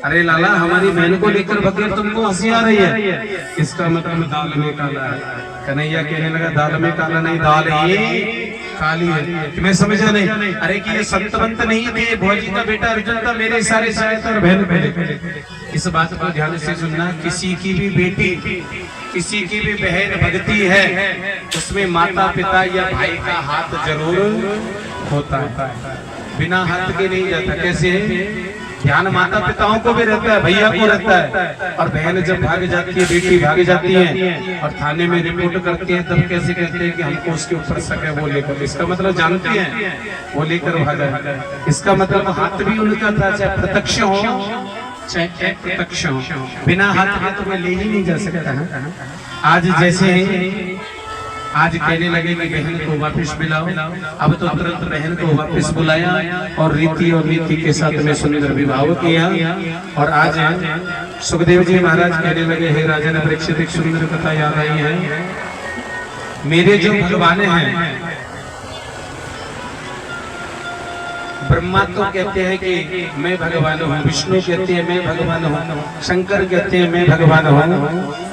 अरे लाला हमारी बहन को लेकर बगैर तुमको हंसी आ रही है, इसका मतलब दाल में काला है। कन्हैया कहने लगा दाल में काला नहीं, दाल ये काली है। मैं समझा नहीं, अरे कि ये संतवंत नहीं थे, भौजी का बेटा अर्जुन था, मेरे सारे शायद और बहन पहले। इस बात को ध्यान से सुनना, किसी की भी बेटी, किसी की भी बहन भगती है, उसमें माता पिता या भाई का हाथ जरूर होता है, बिना हाथ के नहीं जाता। कैसे? ध्यान माता पिताओं को भी रहता है, भैया को रहता है। और बहन जब भाग जाती है, बेटी भाग जाती है और थाने में रिपोर्ट करती है, तब कैसे कहते हैं कि हमको उसके ऊपर शक है, वो लेकर। इसका मतलब जानती है, वो लेकर भागा। इसका मतलब हाथ भी उनका था, चाहे प्रत्यक्ष हो चाहे अप्रत्यक्ष हो, बिना हाथ के तो मैं ले ही नहीं जा सकता है। आज जैसे आज कहने लगे कि बहन को वापस बुलाओ, अब तो तुरंत बहन को वापस बुलाया और रीति और नीति के साथ में सुंदर विवाह किया। और आज सुखदेव जी महाराज कहने लगे, हे राजन परीक्षित, एक सुंदर कथा याद आई है। मेरे जो भगवान हैं, ब्रह्मा तो कहते हैं कि मैं भगवान हूँ, विष्णु कहते हैं मैं भगवान हूँ, शंकर कहते हैं मैं भगवान हूँ।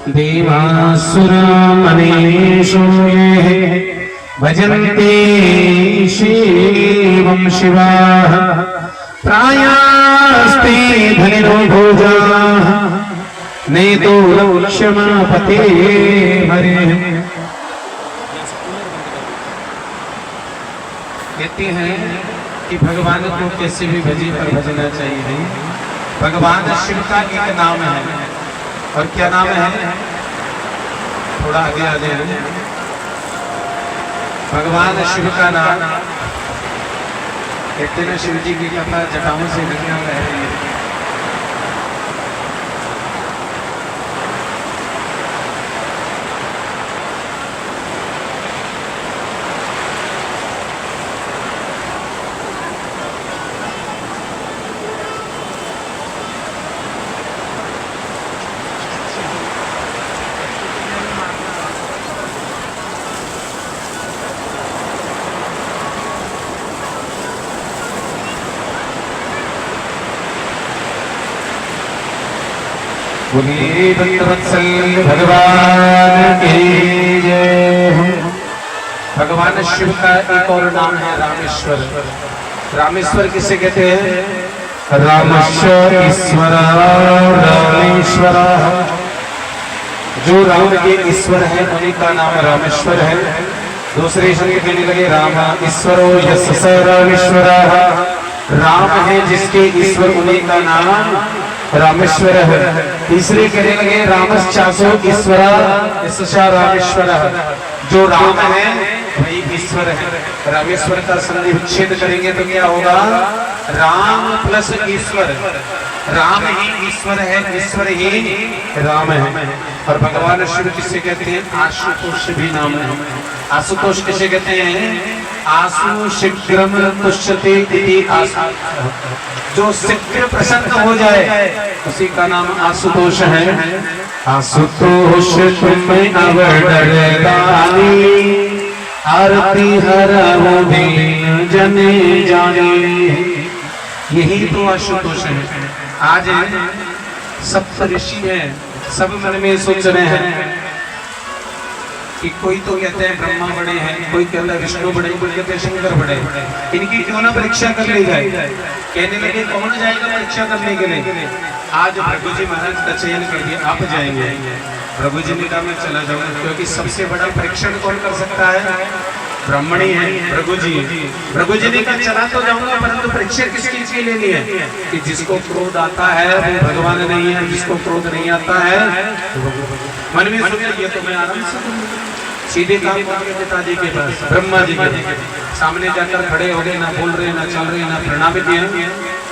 देवासुर मनीषो ये भजन्ते शिवं शिवाः प्रायास्ते धनिनो भोजाः नेतो लक्ष्मणपते हरे। कहते हैं कि भगवान को कैसे भी भजी पर भजना चाहिए। भगवान शिव का एक नाम है, और क्या नाम है? थोड़ा आगे आ जाए। भगवान शिव का नाम कहते हैं, शिव जी की कथा जटाओं से गंगा बह रही है। बोलिए भक्तवत्सल भगवान की जय हो। भगवान शिव का एक और नाम है रामेश्वर। रामेश्वर किसे कहते हैं? रामश्वर ईश्वर, रामेश्वर। जो राम के ईश्वर है उन्हीं का नाम रामेश्वर है। दूसरे शब्द कहने लगे, राम ईश्वरो यस्य स रामेश्वर। राम है जिसके ईश्वर, उन्हीं का नाम रामेश्वर है। तीसरे कहने लगे, रामश्चासो ईश्वर यस्य रामेश्वर। जो राम है वही ईश्वर है। रामेश्वर का संधि विच्छेद करेंगे तो क्या होगा? राम प्लस ईश्वर। राम ही ईश्वर है, ईश्वर ही राम है। और भगवान शिव किसे कहते हैं? आशुतोष भी नाम है। आशुतोष किसे कहते हैं? आशु शीघ्रम तुष्यते इति आशु। जो शीघ्र प्रसन्न हो जाए उसी का नाम आशुतोष है। आशुतोष तुम्हें अवडर दानी, आरती हरहु दीन जने जाने। यही तो आशुतोष है। आज सप्त ऋषि हैं, सब मन में सोच रहे हैं कि कोई तो कहते हैं ब्रह्मा बड़े हैं, कोई कहता है विष्णु बड़े, कोई कहते हैं शंकर बड़े। इनकी क्यों ना परीक्षा कर ली जाए। कहने लगे कौन जाएगा परीक्षा करने के लिए? आज प्रभु जी महाराज का चयन कर दिया, आप जाएंगे। प्रभु जी ने कहा मैं चला जाऊंगा, क्योंकि सबसे बड़ा परीक्षण कौन कर सकता है? ब्राह्मणी है प्रभु जी। प्रभु जी ने कहा चला तो जाऊंगा, परंतु परीक्षा किस चीज की लेनी है? कि जिसको क्रोध आता है वो भगवान नहीं है, जिसको क्रोध नहीं आता है मन में सोचा ये तो मैं आराम से सीधे काम करके पिताजी के पास, ब्रह्मा जी के सामने जाकर खड़े हो गए, ना बोल रहे ना चल रहे ना प्रणाम किए।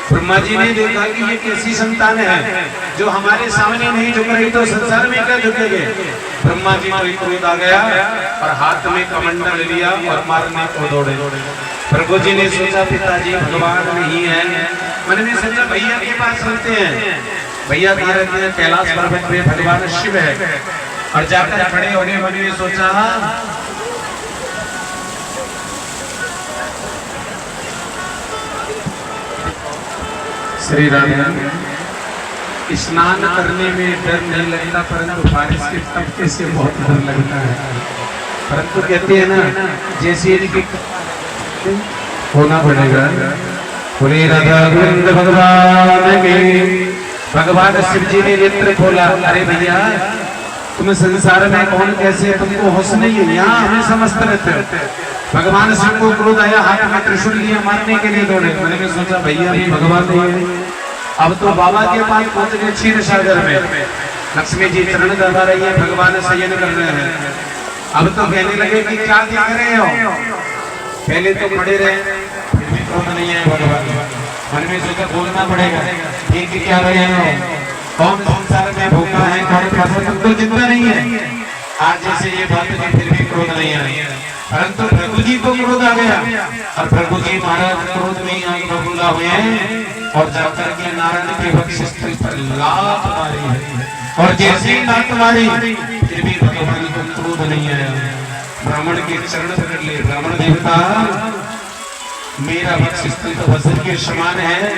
ब्रह्मा जी ने देखा कि ये कैसी संतान है जो हमारे सामने नहीं झुक रही, तो संसार में क्या झुकेंगे? ब्रह्मा जी को क्रोध आ गया और हाथ में कमंडल लिया और मारने को दौड़े। प्रभु जी ने सोचा पिताजी भगवान नहीं है, मन में सोचा भैया के पास चलते हैं। भैया कहाँ रहते हैं? कैलाश पर्वत पे भगवान शिव है। और जाकर खड़े होने मन में सोचा श्री राम स्नान करने में डर नहीं लगता, परंतु बारिश के टपके से बहुत डर लगता है। परंतु कहते हैं ना, जैसे इनकी होना पड़ेगा। बोले राधा गोविंद भगवान के। भगवान शिव जी ने नेत्र खोला, अरे भैया तुम संसार में कौन कैसे, तुमको होश नहीं है, यहाँ हमें समझते रहते हो। भगवान शिव को क्रोध आया, हाथ में त्रिशूल लिया, मारने के लिए दौड़े। मैंने भी सोचा भैया भी भगवान नहीं है। अब तो बाबा के पास पहुंच गए क्षीर सागर में। लक्ष्मी जी चरण दबा रही है, भगवान शयन कर रहे हैं। अब तो कहने लगे कि क्या दिख रहे हो, पहले तो खड़े रहे, फिर भी क्रोध नहीं है भगवान। मन में सोचा बोलना पड़ेगा, ठीक क्या रहे हो, कौन संसार में भूखा है, कौन प्यासा, तुम तो जिंदा नहीं है। आज जैसे ये बात है, फिर भी क्रोध नहीं है। परंतु प्रभु जी को क्रोध आ गया, और प्रभु जी महाराज क्रोध में आग बबूला हुए हैं, और जाकर के नारायण के वक्षस्थल पर लात मारी है। और जैसे ही लात मारी, फिर भी भगवान को क्रोध नहीं आया। ब्राह्मण के चरण पकड़ लिए, ब्राह्मण देवता मेरा वक्षस्थल तो वज्र के समान है,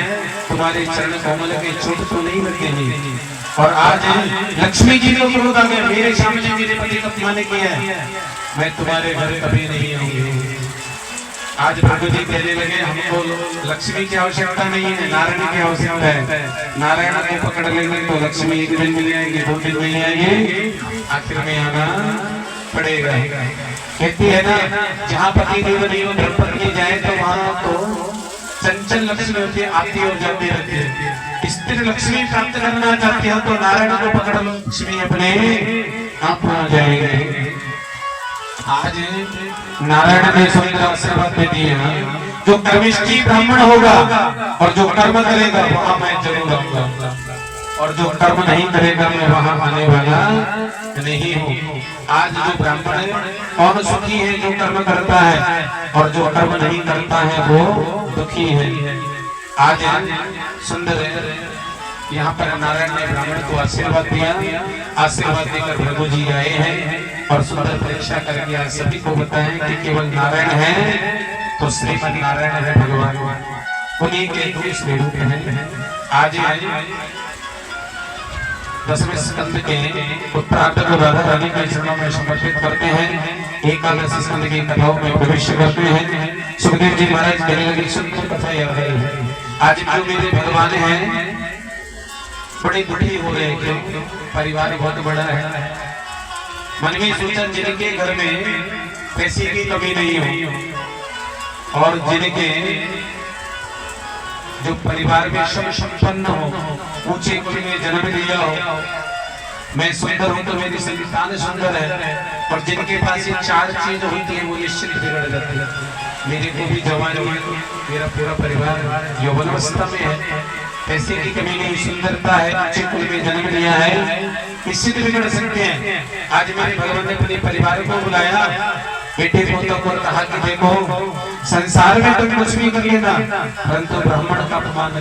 तुम्हारे चरण कमल के चोट तो नहीं लगते हैं। और आज लक्ष्मी जी को क्रोध आ गया, मेरे सामने मेरे पति का अपमान किया है, मैं तुम्हारे घर कभी नहीं आऊंगी। आज प्रभु जी कहने लगे, हमको लक्ष्मी की आवश्यकता नहीं है, नारायण की आवश्यकता है। नारायण को पकड़ लेंगे तो लक्ष्मी एक दिन मिल जाएगी, 2 दिन मिल जाएगी, आखिर में आना पड़ेगा। कहती है ना, जहाँ पति देव नहीं हो धर्मपत्नी जाए तो वहाँ तो चंचल लक्ष्मी होती है, आती और जाती रहती है। स्थिर लक्ष्मी प्राप्त करना चाहती है तो नारायण को पकड़ लो, लक्ष्मी अपने आप आ जाएंगे। आज नारायण ने सुंदर आशीर्वाद दे दिए हैं, जो कर्मिष्ठी ब्राह्मण होगा और जो कर्म करेगा वहां मैं जरूर आऊंगा, और जो कर्म नहीं करेगा मैं वहां आने वाला नहीं हूँ। आज जो ब्राह्मण है कौन सुखी है, जो कर्म करता है, और जो कर्म नहीं करता है वो दुखी है। आज सुंदर है, यहाँ पर नारायण ने ब्राह्मण को आशीर्वाद दिया, आशीर्वाद देकर प्रभु जी आए हैं और सुंदर परीक्षा करके आज सभी को बताएं कि केवल नारायण है तो श्रीमद नारायण है भगवान, उन्हीं के दूसरे रूप हैं। आज 10वें स्कंद के उत्तरार्ध को राधा रानी के चरणों में समर्पित करते हैं, 11वें स्कंद की कथाओं में प्रवेश करते हैं। सुखदेव जी महाराज कहने लगे, सुंदर कथा यह है, आज जो मेरे भगवान हैं बड़े दुखी हो रहे हैं, परिवार बहुत बड़ा है। मन में सोचा जिनके घर में पैसे की कमी नहीं हो और जिनके जो परिवार में सब संपन्न हो, ऊंचे कुल में जन्म लिया हो, मैं सुंदर हूं तो मेरी संतान सुंदर है, और जिनके पास ये 4 चीज होती है वो निश्चित बिगड़ जाती है। मेरे को भी जवानी है, मेरा पूरा परिवार यौवनावस्था में है, पैसे की कमी नहीं, सुंदरता है, अच्छे कुल में जन्म लिया है, निश्चित बिगड़ सकते हैं। आज मेरे भगवान ने अपने परिवार को बुलाया, बेटे पोतों को कहा कि देखो संसार में तुम कुछ भी कर लेना, परंतु ब्राह्मण का अपमान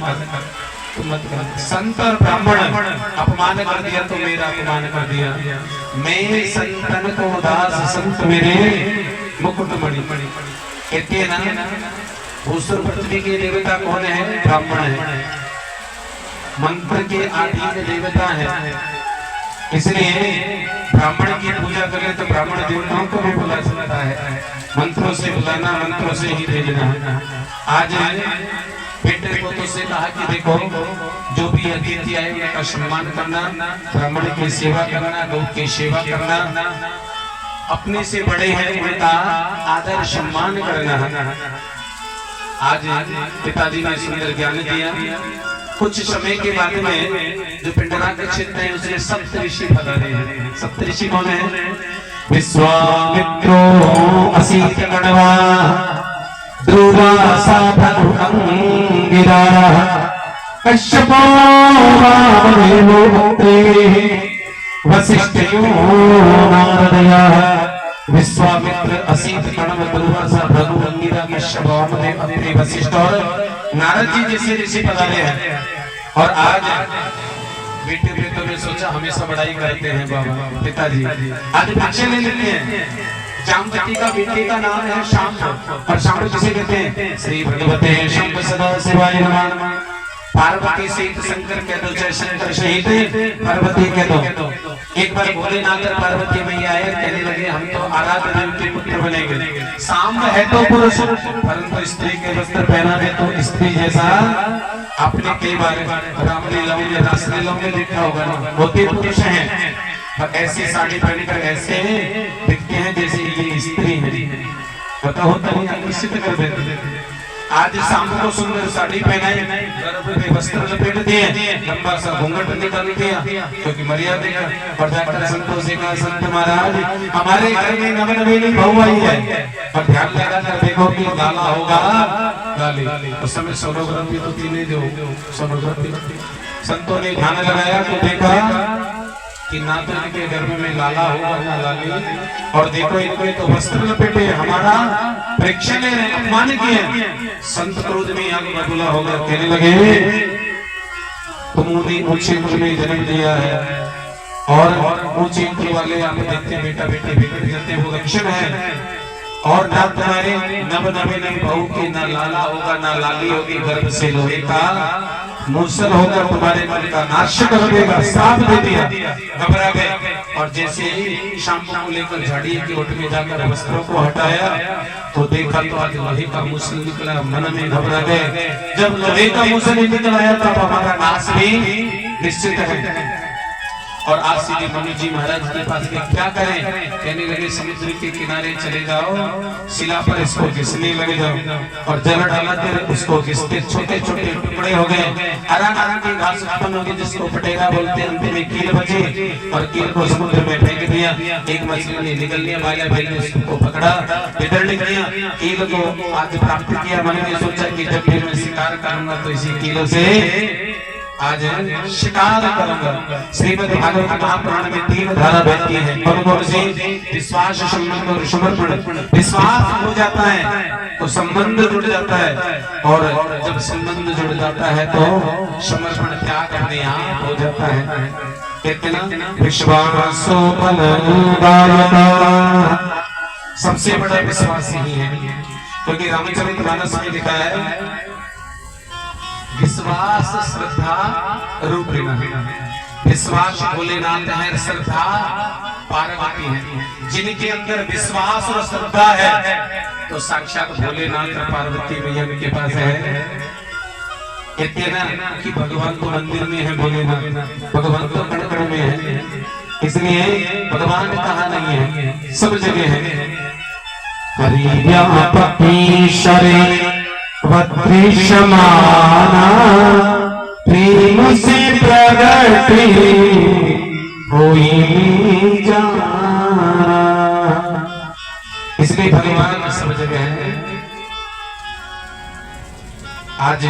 मत कर। संत और ब्राह्मण अपमान कर दिया तो मेरा अपमान कर दिया। मैं संतन को दास, संत मेरे मुकुटमणि। कहते हैं ना, भूसुर पृथ्वी के देवता कौन है? ब्राह्मण है, मंत्र के आधीन देवता है, इसलिए ब्राह्मण की पूजा करें तो ब्राह्मण देवताओं को भी बुला सकता है। मंत्रों से बुलाना, मंत्रों से ही भेजना। आज बेटे को तो से कहा कि देखो जो भी अतिथि आए उनका सम्मान करना, ब्राह्मण की सेवा करना, गौ की सेवा करना, अपने से बड़े हैं उनका आदर सम्मान करना। आज पिताजी ने सुंदर ज्ञान दिया। कुछ समय के बाद में जो पिंडरा के क्षेत्र है उसमें सप्तऋषि पधारे हैं। सप्तऋषि कौन है? विश्वामित्रो असीत गणवा ध्रुवासा अंगिरा कश्यपो वामदेवो भक्ते वसिष्ठयो नारदया। विश्वामित्र, असीत गणव, दुर्वासा, भृगु, अंगिरा, कश्यप, वामदेव, अत्रि, वशिष्ठ और नारद जी जैसे ऋषि पधारे हैं। और आज बेटे बेटों ने सोचा हमेशा बड़ाई करते हैं बाबा पिताजी, आज भिक्षा ले लेते हैं। जामवती का बेटे का नाम है शाम, और शाम किसे कहते हैं? श्री भगवते शंभ सदा शिवाय नमः। पार्वती सहित शंकर कह दो, चाहे शंकर सहित पार्वती कह दो। एक बार भोलेनाथ और पार्वती मैया आए, कहने लगे हम तो आराध्य देव के पुत्र बनेंगे। साम्ब है तो पुरुष, परंतु स्त्री के वस्त्र पहना दे तो स्त्री जैसा। आपने कई बार रामलीलाओं में रासलीलाओं में देखा होगा ना, होते पुरुष हैं और ऐसी साड़ी पहनकर ऐसे दिखते हैं जैसे ये स्त्री है। पता होता नहीं, आकर्षित कर देते। आज शाम को सुंदर साड़ी पहनाई, गर्भ में वस्त्र लपेट दिए, लंबा सा घूंघट निकाल दिया, क्योंकि मर्यादा का। और जाकर संतों से कहा, संत महाराज हमारे घर में नवनवीनी बहू आई है, और ध्यान लगाकर देखो कि लाला होगा लाली। उस समय सोनोग्राफी तो थी नहीं, जो सोनोग्राफी। संतों ने ध्यान लगाया तो देखा कि ना तो इनके गर्भ में लाला होगा ना लाली। और देखो इनको तो वस्त्र लपेटे, हमारा परीक्षा ले रहे, अपमान किए। संत क्रोध में आग बबूला हो गया, कहने लगे तुमने ऊंचे कुल में जन्म दिया है और ऊंचे कुल वाले आप देखते बेटा बेटी बिगड़ जाते हैं, वो लक्षण है। और ना तुम्हारे नवनवीन बहू के ना लाला होगा ना लाली होगी, गर्भ से लोहे का मूसल होकर तुम्हारे मन का नाश कर देगा। साफ दे दिया, घबरा गए। और जैसे ही शाम को लेकर झाड़ी के ओट में जाकर वस्त्रों को हटाया तो देखा तो आज लोहे का मूसल निकला। मन में घबरा गए, जब लोहे का मूसल निकल आया तब हमारा नाश भी निश्चित है। और आज सीधे मनु जी महाराज के पास गए, क्या करें? कहने लगे समुद्र के किनारे चले जाओ, शिला पर इसको घिसने लगे जाओ, और जल डालते उसको घिसते छोटे छोटे टुकड़े हो गए। हरा की घास उत्पन्न होगी जिसको पटेरा बोलते हैं। अंत में कील बचे और कील को समुद्र में फेंक दिया। एक मछली ने निकल लिया, बाया बैल ने उसको पकड़ा, इधर निकलिया। कील को आज प्राप्त किया। मन ने सोचा कि जब फिर मैं शिकार करूंगा तो इसी कीलों से आज शिकार करूंगा। श्रीमद् भागवत महापुराण में 3 धारा बहती है, कौन से? विश्वास, संबंध और समर्पण। विश्वास हो जाता है तो संबंध जुड़ जाता है, और जब संबंध जुड़ जाता है तो समर्पण त्याग अपने आप हो जाता है। कहते ना, विश्वासो बलदायका, सबसे बड़ा विश्वास यही है। क्योंकि रामचरितमानस में लिखा है, विश्वास श्रद्धा रूपिण। विश्वास भोलेनाथ है, श्रद्धा पार्वती है। जिनके अंदर विश्वास और श्रद्धा है तो साक्षात भोलेनाथ और पार्वती मैया के पास है। कहते ना कि भगवान तो मंदिर में है, भोलेनाथ भगवान तो कण कण में है, इसलिए भगवान कहाँ नहीं है, सब जगह है। वत्रिशमाना प्रेम से प्रगट होई जाना। इसलिए भगवान सब जगह है। आज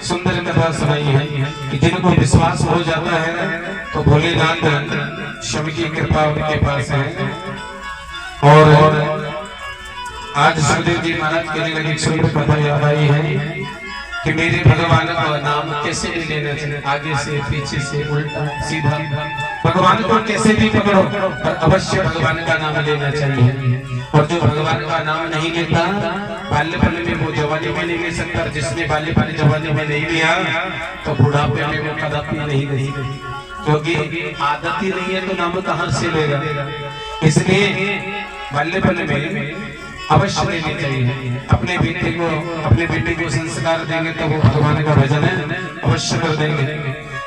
सुंदर कथा सुनाई है कि जिनको विश्वास हो जाता है तो भोलेनाथ शिव की कृपा उनके पास है। और आज सुखदेव जी महाराज कहने लगे, सुंदर कथा याद आई है कि मेरे भगवान का नाम कैसे भी लेना चाहिए, आगे से पीछे से उल्टा सीधा। भगवान को कैसे भी पकड़ो पर अवश्य भगवान का नाम लेना चाहिए। और जो भगवान का नाम नहीं लेता, बाल्यपन में वो जवानी में नहीं ले सकता। जिसने बाल्यपन जवानी में नहीं लिया तो बुढ़ापे में वो कदापि नहीं ले, क्योंकि आदत ही नहीं है तो नाम कहाँ से लेगा। इसलिए बाल्यपन में अवश्य लेनी चाहिए। अपने बेटे को संस्कार देंगे तो वो भगवान का भजन है अवश्य कर देंगे।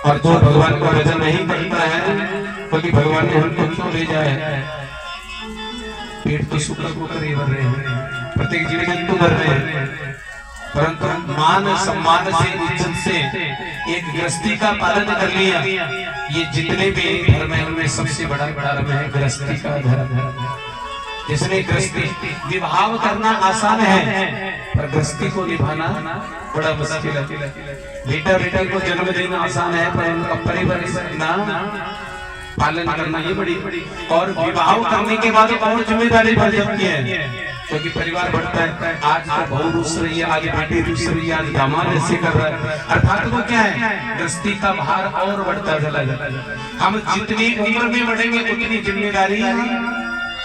और जो भगवान का भजन नहीं करता है, क्योंकि भगवान ने हमको क्यों भेजा है? पेट तो शुक्र को कर ही भर रहे हैं, प्रत्येक जीव जंतु भर रहे हैं, परंतु मान सम्मान से इज्जत से एक गृहस्थी का पालन कर लिया। ये जितने भी धर्म है उनमें सबसे बड़ा धर्म है गृहस्थी का धर्म। जिसने गृहस्थी विवाह करना आसान है पर गृहस्थी को निभाना बड़ा मुश्किल है। बेटा को जन्म देना आसान है पर उनका परिवार पालन करना ये बड़ी। और विवाह करने के बाद और जिम्मेदारी बढ़ जाती है, क्योंकि परिवार बढ़ता है। आज तो बहू रूस रही है, आज बेटी रूस रही है, आज दामाद ऐसे कर रहा है। अर्थात वो क्या है, गृहस्थी का भार और बढ़ता चला जाता है। हम जितनी उम्र में बढ़ेंगे उतनी जिम्मेदारी,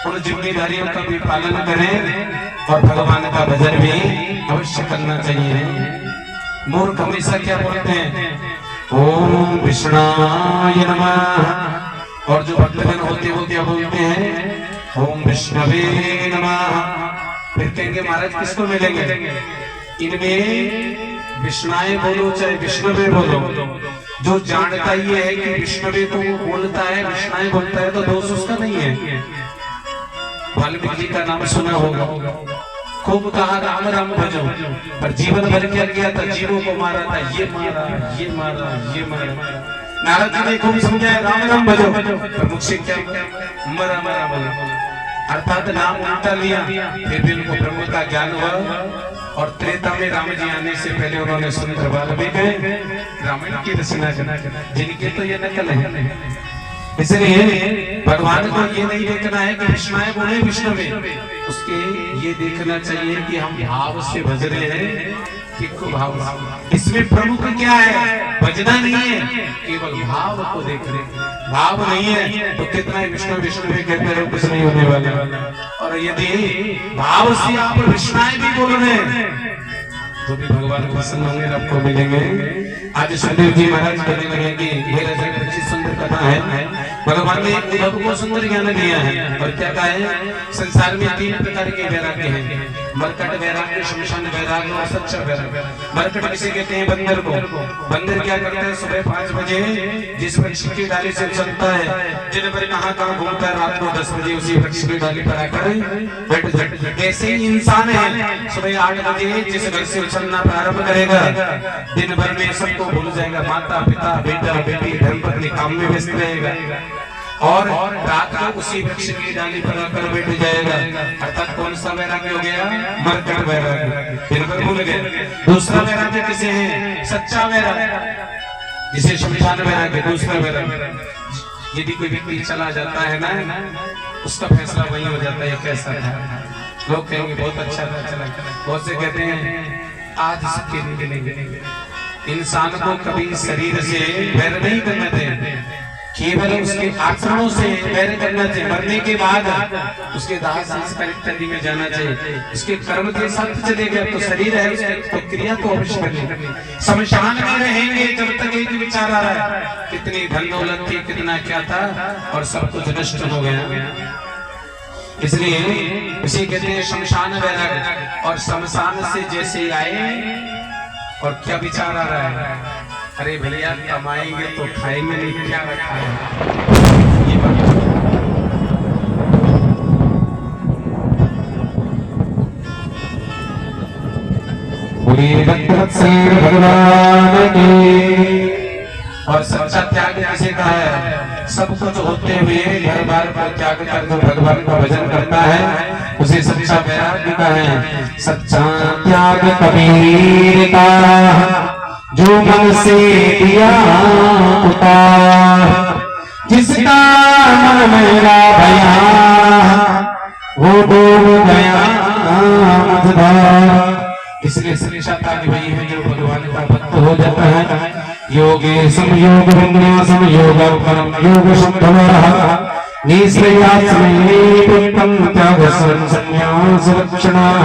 उन जिम्मेदारियों का भी पालन करें और भगवान का भजन भी अवश्य करना चाहिए। मूर्ख हमेशा क्या बोलते हैं, ओम विष्णाय नमः। और जो भक्तजन होते वो क्या बोलते हैं, ओम विष्णवे नमः। फिर कहेंगे महाराज किसको मिलेंगे, इनमें विष्णाय बोलो चाहे विष्णवे बोलो, जो जानता ये है कि विष्णवे को वो बोलता है, विष्णाय बोलता है, तो दोष उसका नहीं है। वाल्मीकि जी का नाम सुना होगा, खूब कहा राम राम भजो, पर जीवन भर क्या किया था, जीवों को मारा था, ये मारा ये मारा ये मारा। नारद जी ने खूब समझाया राम राम भजो, पर मुझसे क्या मरा मरा मरा, अर्थात नाम उल्टा लिया। फिर भी उनको ब्रह्म का ज्ञान हुआ और त्रेता में राम जी आने से पहले उन्होंने सुंदर वाल्मीकि रामायण की रचना जिनके तो ये नकल है। इसलिए भगवान को ये नहीं देखना है कि विष्णुए बोले विष्णुवे, उसके ये देखना चाहिए कि हम भाव से भज रहे हैं कि भाव। इसमें प्रमुख क्या है, भजना नहीं है, केवल भाव को देख रहे हैं। भाव नहीं है तो कितना विष्णु विष्णु भी कहते हैं, कुछ नहीं होने वाला। और यदि भाव से आप विष्णुए भी बोल रहे हैं तो भी भगवान को प्रसन्न होंगे, आपको मिलेंगे। आज सुखदेव जी महाराज कहने लगे कि मेरा जगत अच्छी सुंदर कथा है, भगवान ने उद्धव को सुंदर ज्ञान दिया है। और क्या कहा है, संसार में 3 प्रकार के वैराग्य हैं, मरकट वैराग्य, शमशान वैराग्य और सच्चा वैराग्य। मरकट किसे कहते हैं, बंदर को। बंदर क्या करता है, सुबह 5 बजे जिस वृक्ष की डाली से चलता है, दिन भर कहाँ घूमता है, रात को 10 बजे उसी वृक्ष की डाली पर आकर बैठ जाता है। ऐसे ही इंसान है, सुबह 8 बजे जिस घर से उछलना प्रारंभ करेगा, दिन भर में सबको भूल जाएगा, माता पिता बेटा बेटी धर्मपत्नी काम में व्यस्त रहेगा, और रात को उसी वृक्ष की डाली पर आकर बैठ जाएगा। अर्थात कौन सा वैराग्य हो गया, मरकट वैराग्य, दिन भर भूल गए। दूसरा वैराग्य किसे है, सच्चा वैराग्य, जिसे शमशान वैराग्य। दूसरा वैराग्य, यदि कोई व्यक्ति चला जाता है ना, उसका फैसला वही हो जाता है कैसा था। लोग कहेंगे बहुत अच्छा था, चला। बहुत से कहते हैं आज इसके नहीं। इंसान को कभी शरीर से वैर नहीं करना चाहिए, केवल उसके आचरणों से वैर करना चाहिए। मरने के बाद उसके दाह संस्कार इत्यादि में जाना चाहिए, उसके कर्म के साथ चले गए तो शरीर है, उसकी तो क्रिया तो अवश्य करनी। शमशान में रहेंगे जब तक एक विचार आ रहा है, कितनी धन दौलत थी, कितना क्या था, और सब कुछ नष्ट हो गया। इसलिए इसे कहते हैं शमशान वैराग्य। और शमशान से जैसे आए और क्या विचार आ रहा है, अरे भैया कमाएंगे तो खाएंगे नहीं, क्या रखा है, ये बात। भगवान की। और सच्चा त्याग किसे कहा है, सब कुछ होते हुए घर बार को त्याग कर जो भगवान का भजन करता है उसे सच्चा वैराग्य का है। सच्चा त्याग कबीर का, जो मन से दिया उतार, जिसका मन मेरा भया वो डूब गया मझधार। इसलिए श्रेष्ठ त्याग वही है जो भगवान का भक्त हो जाता है। योगे संयोग विन्यासम योग परम योग शुद्धवः, निश्रयात्मैवोत्तम त्याग संन्यास लक्षणः।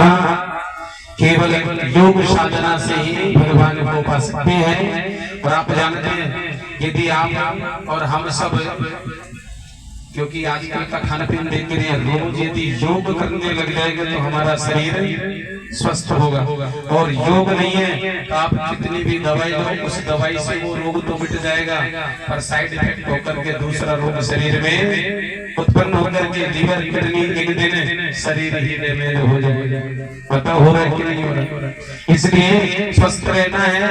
केवल योग साधना से ही भगवान को पा सकते हैं। और आप जानते हैं, यदि आप और हम सब, क्योंकि आजकल का खाना पीना देख रहे हैं, रोज यदि योग करने लग जाएगा तो हमारा शरीर स्वस्थ होगा। और योग नहीं है तो आप कितनी भी दवाई लो, उस दवाई से वो रोग तो मिट जाएगा, पर साइड इफेक्ट होकर के दूसरा रोग शरीर में उत्पन्न होकर के लीवर किडनी एक दिन शरीर ही डैमेज हो जाएगा। पता हो रहा है कि नहीं हो रहा। इसलिए स्वस्थ रहना है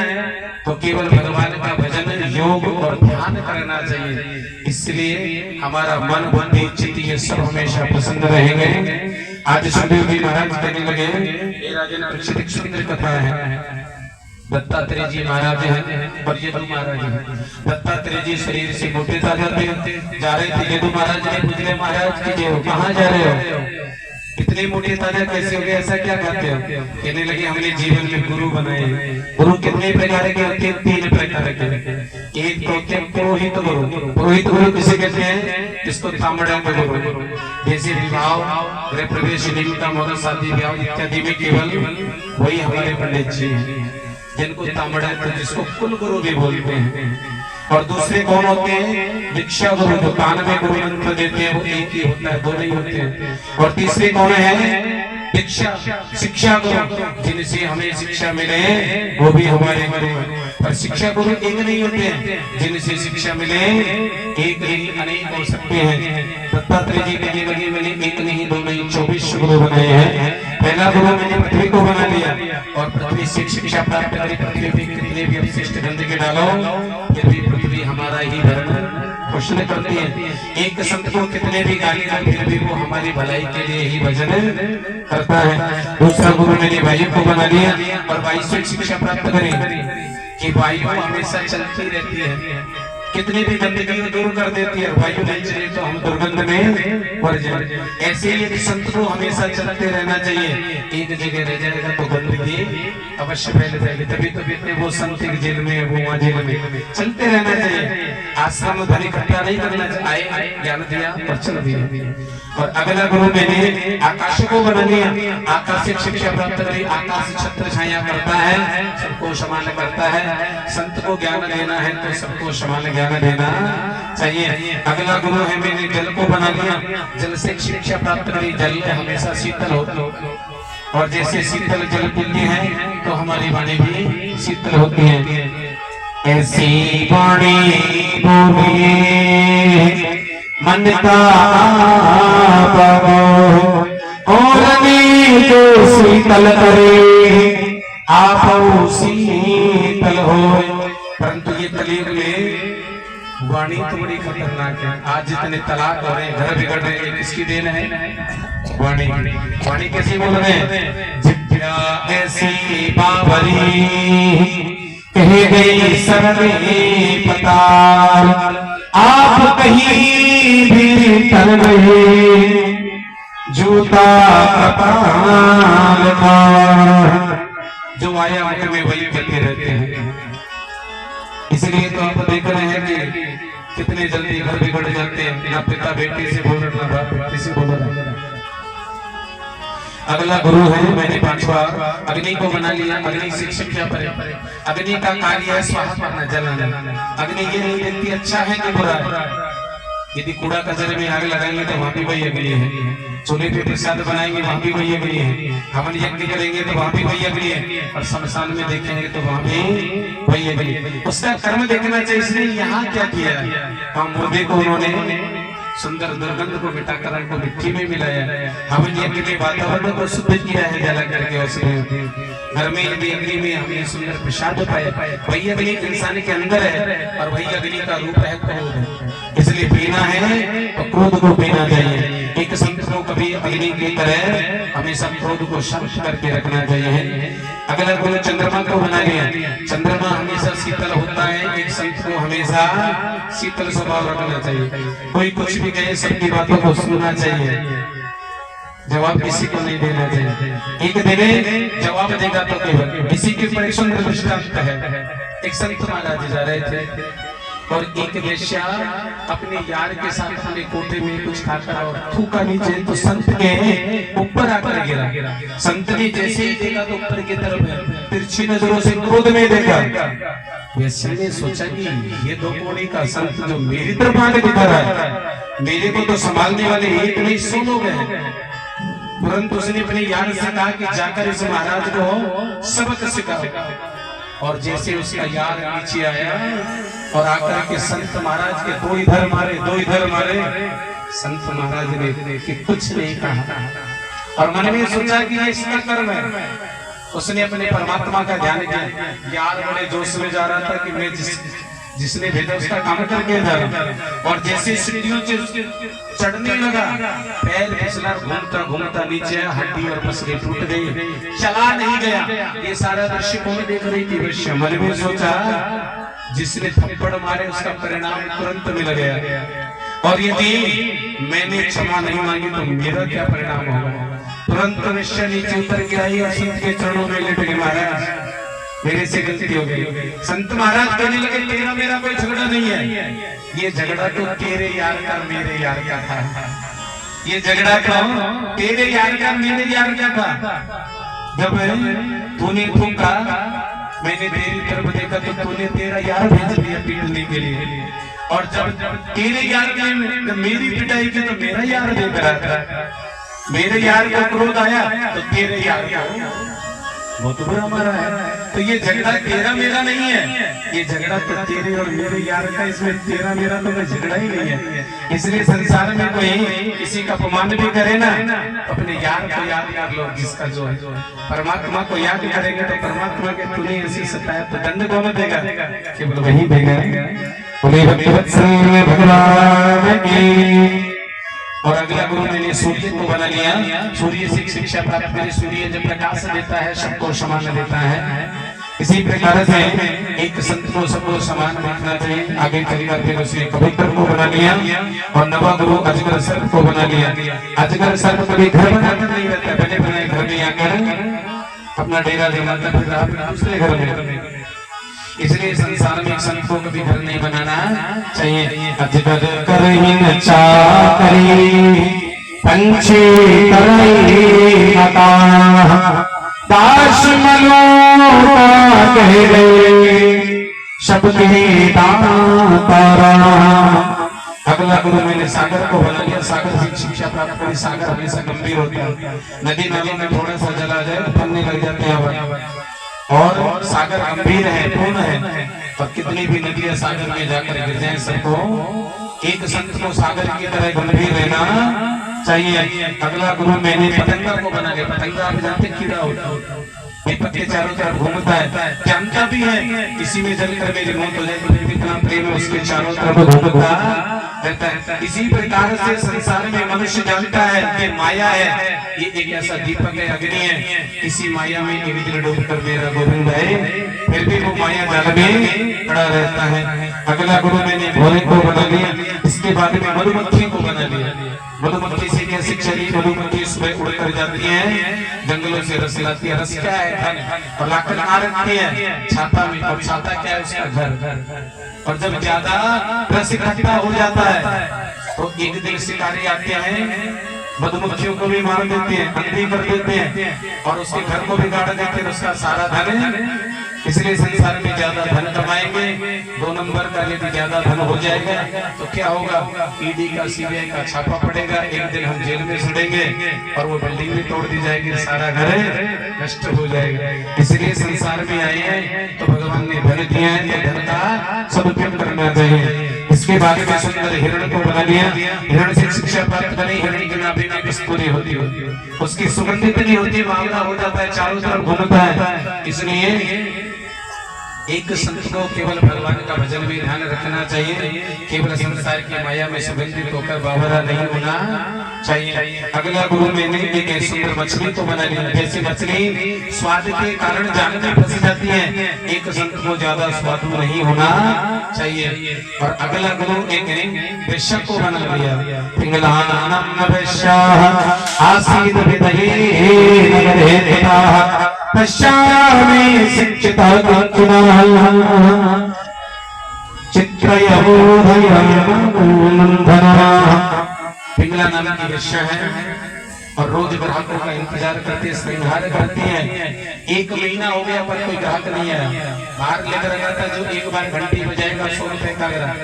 तो केवल भगवान का भजन, योग और ध्यान करना चाहिए। इसलिए हमारा मन बुद्धि चित्त ये सब हमेशा प्रसन्न रहेंगे। आज सुखदेव जी महाराज कहने लगे, ये राजन परीक्षित सुंदर कथा है। दत्तात्रेय जी महाराज हैं और यदु महाराज हैं। दत्तात्रेय जी शरीर से मोटे ताजा थे, जा रहे थे। यदु महाराज ने पूछे, महाराज की जय हो, कहाँ जा रहे हो, इतने मोटे ताजा कैसे हो गए, ऐसा क्या करते हो? कहने लगे, हमने जीवन में गुरु बनाए। गुरु कितने प्रकार के होते हैं? 3 प्रकार के। एक तो होते हैं पुरोहित गुरु। पुरोहित गुरु किसे कहते हैं? जिसको ताम्रदंड गुरु, जैसे विवाह, गृह प्रवेश, निमित्त, मुहूर्त, शादी ब्याह इत्यादि में केवल वही हमारे पंडित जी हैं। जिनको तामड़े जिसको कुल गुरु भी बोलते हैं। और दूसरे कौन होते हैं? दीक्षा गुरु, जो कान में गुरु मंत्र देते हैं, वो एक ही होता है, दो नहीं होते हैं। और तीसरे कौन है? दीक्षा शिक्षा गुरु, जिनसे हमें शिक्षा मिले वो भी हमारे गुरु हैं। पर शिक्षा गुरु एक नहीं होते हैं, जिनसे शिक्षा मिले एक नहीं अनेक हो सकते हैं। दत्तात्रेय जी के जीवन में एक नहीं दो नहीं 24 गुरु बनाए हैं। पहला गुरु मैंने पृथ्वी को बना लिया और पृथ्वी से शिक्षा प्राप्त करी। पृथ्वी भी कितने भी अपशिष्ट गंदगी डालो फिर भी पृथ्वी हमारा ही भरण पोषण करती है। एक संत को कितने भी गाली दो फिर भी वो हमारी भलाई के लिए ही भजन करता है। दूसरा गुरु मैंने वायु को बना लिया और वायु से शिक्षा प्राप्त करी कि वायु हमेशा चलती रहती है, कितनी भी गंदगी को दूर कर देती है। वायु नहीं चले तो हम दुर्गंध में पड़ जाए। ऐसे ही एक संत को हमेशा चलते रहना चाहिए। एक जगह रह जाएगा तो गंदगी अवश्य फैल जाएगी। तभी तो वो संत एक जेल में, वो वहाँ जेल में। चलते रहना चाहिए। आश्रम धन इकट्ठा नहीं करना चाहिए। ज्ञान दिया और चल दिया। और अगला गुरु मैंने आकाश को बना लिया। आकाश से शिक्षा प्राप्त करी। आकाश छत्र छाया करता है, सबको समान करता है। संत को ज्ञान देना है तो सबको समान ज्ञान देना चाहिए। अगला गुरु है मैंने जल को बना लिया। जल से शिक्षा प्राप्त करी। जल हमेशा शीतल हो और जैसे शीतल जल पीते हैं तो हमारी वाणी भी शीतल होती है। ऐसी वाणी बोलिए मन का और जो शीतल करे आप शीतल हो। परंतु ये कलयुग में वाणी तो बड़ी खतरनाक है। आज जितने तलाक हो रहे हैं, घर बिगड़ रहे हैं, किसकी देन है? वाणी। वाणी कैसी बोल रहे हैं? जिब्या ऐसी बावरी कह गई सरने पता आप कहीं भी तल रहे जूता कपाल का। जो आया मन में वही कहते रहते हैं। इसलिए तो आप देख रहे हैं कि कितने जल्दी घर बिगड़ जाते हैं। ना पिता बेटे से बोल रहा, ना बाप बेटे से बोल रहा। अगला गुरु है मैंने पांचवा अग्नि को बना लिया। अग्नि से शिक्षा पर अग्नि का कार्य है स्वाहा करना, जलाना। अग्नि ये नहीं देखती अच्छा है कि बुरा है। यदि कूड़ा कचरे में आग लगाएंगे तो वहां भी वही अग्नि है। चूल्हे पे प्रसाद बनाएंगे वहां भी वही अग्नि है। हवन यज्ञ करेंगे तो वहां भी वही अग्नि है। और शमशान में देखेंगे तो वहां भी वही अग्नि है। उसका कर्म देखना चाहिए। इसने यहाँ क्या किया? हम मुर्दे को उन्होंने सुंदर दुर्गंध को मिटाकर उनको मिट्टी में मिलाया। हवन यज्ञ के वातावरण को शुद्ध किया है जला करके। उसमें घर में यदि अग्नि में हमने सुंदर प्रसाद पाया, वही अग्नि इंसान के अंदर है और वही अग्नि का रूप है क्रोध। इसलिए पीना है तो क्रोध को पीना चाहिए। एक संत को कभी अग्नि की तरह हमेशा क्रोध को शांत करके रखना चाहिए। अगला गुरु चंद्रमा को बना लिया। चंद्रमा हमेशा शीतल होता है। एक संत को हमेशा शीतल स्वभाव रखना चाहिए। कोई कुछ भी कहे सबकी बातों को सुनना चाहिए, जवाब किसी को नहीं देना चाहिए। एक देने जवाब देगा तो केवल इसी के ऊपर एक सुंदर दृष्टांत है। एक संत महाराज जा रहे थे और एक वेश्या अपने यार के साथ अपने कोठे में कुछ खाकर और थूका नीचे तो संत के ऊपर आकर गिरा। संत ने जैसे ही देखा तो ऊपर की तरफ तिरछी नजरों से क्रोध में देखा। वेश्या ने सोचा कि ये दो कोड़ी का संत जो मेरी तरफ आगे दिखा रहा है, मेरे को तो संभालने वाले एक नहीं 100 लोग हैं। तुरंत उसने अपने यार से कहा कि जाकर इस महाराज को सबक सिखाओ। और जैसे उसका यार नीचे आया और आकर के संत महाराज के दो इधर मारे। संत महाराज ने कि कुछ नहीं कहा और मन में सोचा कि ये इसका कर्म है। उसने अपने परमात्मा का ध्यान किया। यार बड़े जोश में जा रहा था कि मैं जिसने भेजा उसका काम करके जा रहा। और जैसे सीढ़ियों से चढ़ने लगा, पैर फिसला, घूमता घूमता नीचे हड्डी और पसली टूट गई, चला नहीं गया। ये सारा दृश्य कौन देख रही थी? वेश्या। मन में सोचा जिसने थप्पड़ मारे उसका परिणाम तुरंत मिल गया और यदि मैंने क्षमा नहीं मांगी तो मेरा क्या परिणाम होगा? तुरंत वेश्या नीचे उतर के आई और संत के चरणों में लेट गई। महाराज मेरे से गलती हो गई। संत महाराज कहने लगे तेरा मेरा कोई झगड़ा नहीं है। ये झगड़ा तो तेरे यार का मेरे यार का था। ये झगड़ा तो तेरे यार का मेरे यार का था। जब तूने थूका मैंने तेरी तरफ देखा तो तूने तेरा यार भेज दिया पीटने के लिए, और जब तेरे यार ने मेरी पिटाई की तो मेरा यार देख रहा था, मेरे यार को क्रोध आया तो तेरे यार को बहुत बुरा मारा है। तो ये झगड़ा तेरा मेरा नहीं है, ये झगड़ा तो तेरे और मेरे यार का, इसमें तेरा मेरा तो कोई झगड़ा ही नहीं है। इसलिए संसार में कोई किसी का अपमान भी करे ना, अपने यार को याद कर लो, जिसका जो है परमात्मा को याद करेंगे तो परमात्मा के तूने ऐसी सताया तो दंड कौन देगा, केवल वही देगा। भगवान की। और अगला गुरु मैंने सूर्य को बना लिया, सूर्य से शिक्षा प्राप्त करी। सूर्य जब प्रकाश देता है सबको समान देता है, इसी प्रकार से एक संत को सबको समान देखना चाहिए। आगे चलकर फिर उसने कबूतर को बना लिया और नवा गुरु अजगर सर्प को बना लिया। अजगर सर्प कभी घर बनाकर नहीं रहता, बने बनाए घर में आकर अपना डेरा जमाता फिर दूसरे घर में। इसलिए संसार में एक संत को कभी घर नहीं बनाना चाहिए। अजगर करहिन चाकरी पंछी करई माता, दास मलोका कह गए सबके दातारा। अगला गुरु मैंने सागर को बना लिया, सागर से शिक्षा प्राप्त करी। सागर हमेशा गंभीर होता है, नदी नालों में थोड़ा सा जला जाए तो फलने लग जाते हैं, और सागर गंभीर है, पूर्ण है। और कितनी भी नदियां सागर में जाकर गिर जाए, सबको एक संत को सागर की तरह गंभीर रहना चाहिए। अगला गुरु मैंने पतंगा को बना लिया। पतंगा आप जानते कीड़ा होता है, दीपक के चारों तरफ घूमता है, जानता भी है इसी में जलकर मेरी मौत हो जाएगी, इतना प्रेम है उसके चारों तरफ घूमता रहता है। इसी प्रकार से संसार में मनुष्य जानता है कि माया है, ये एक ऐसा दीपक है, अग्नि है, इसी माया में एक दिन डूबकर मेरा गोविंद है, फिर भी वो माया जाल में पड़ा रहता है। अगला गुरु मैंने भोले को बना लिया। इसके बाद में मधुमक्खी को बना लिया। मधुमक्खी से क्या शिक्षा ली? मधुमक्खी सुबह उड़कर जाती है, जंगलों से रस लाती है। रस क्या है? धन। और लाकर कहाँ रखती है? छाता में। और छाता क्या है? उसका घर। और जब ज्यादा रस इकट्ठा हो जाता है तो एक दिन शिकारी आते हैं, मधुमक्खियों को भी मार देते हैं, अंधी कर देते हैं और उसके घर को बिगाड़ देते हैं, उसका सारा धन। इसलिए संसार में ज्यादा धन कमाएंगे, 2 नंबर का यदि ज्यादा धन हो जाएगा तो क्या होगा? ईडी का सीबीआई का छापा पड़ेगा, एक दिन हम जेल में सड़ेंगे और वो बिल्डिंग भी तोड़ दी जाएगी, सारा घर नष्ट हो जाएगा। इसलिए संसार में आए हैं तो भगवान ने धन दिया है तो धन का सदुपयोग करना चाहिए। इसके बाद में सुंदर हिरण को बना लिया। हिरण से शिक्षा प्राप्त करें। हिरण की नाभि में कस्तूरी होती है, उसकी सुगंध इतनी होती है, बावला हो जाता है, चारों तरफ घूमता है। इसलिए एक संत को केवल भगवान का भजन भी ध्यान रखना चाहिए, केवल संसार की माया में सुगंधित होकर बावरा नहीं होना चाहिए। अगला गुरु मैंने एक सुंदर मछली को बना लिया। जैसे मछली स्वाद के कारण जाल में फंस जाती है, एक संत को ज्यादा स्वादु नहीं होना चाहिए। और अगला गुरु एक वैश्य को बना लिया। पिंगलानम वैश्य आसीद विदये नगरे तथा पश्यामि शिक्षिता कंचना चित्रयबोधयं नंदना। पिंगला नाम की वैश्य है और रोज ग्राहकों का इंतजार करते, श्रृंगार करती है। 1 महीना हो गया पर कोई ग्राहक नहीं आया। बाहर लेकर आया था जो एक बार घंटी बजाएगा 100 रुपए का ग्राहक,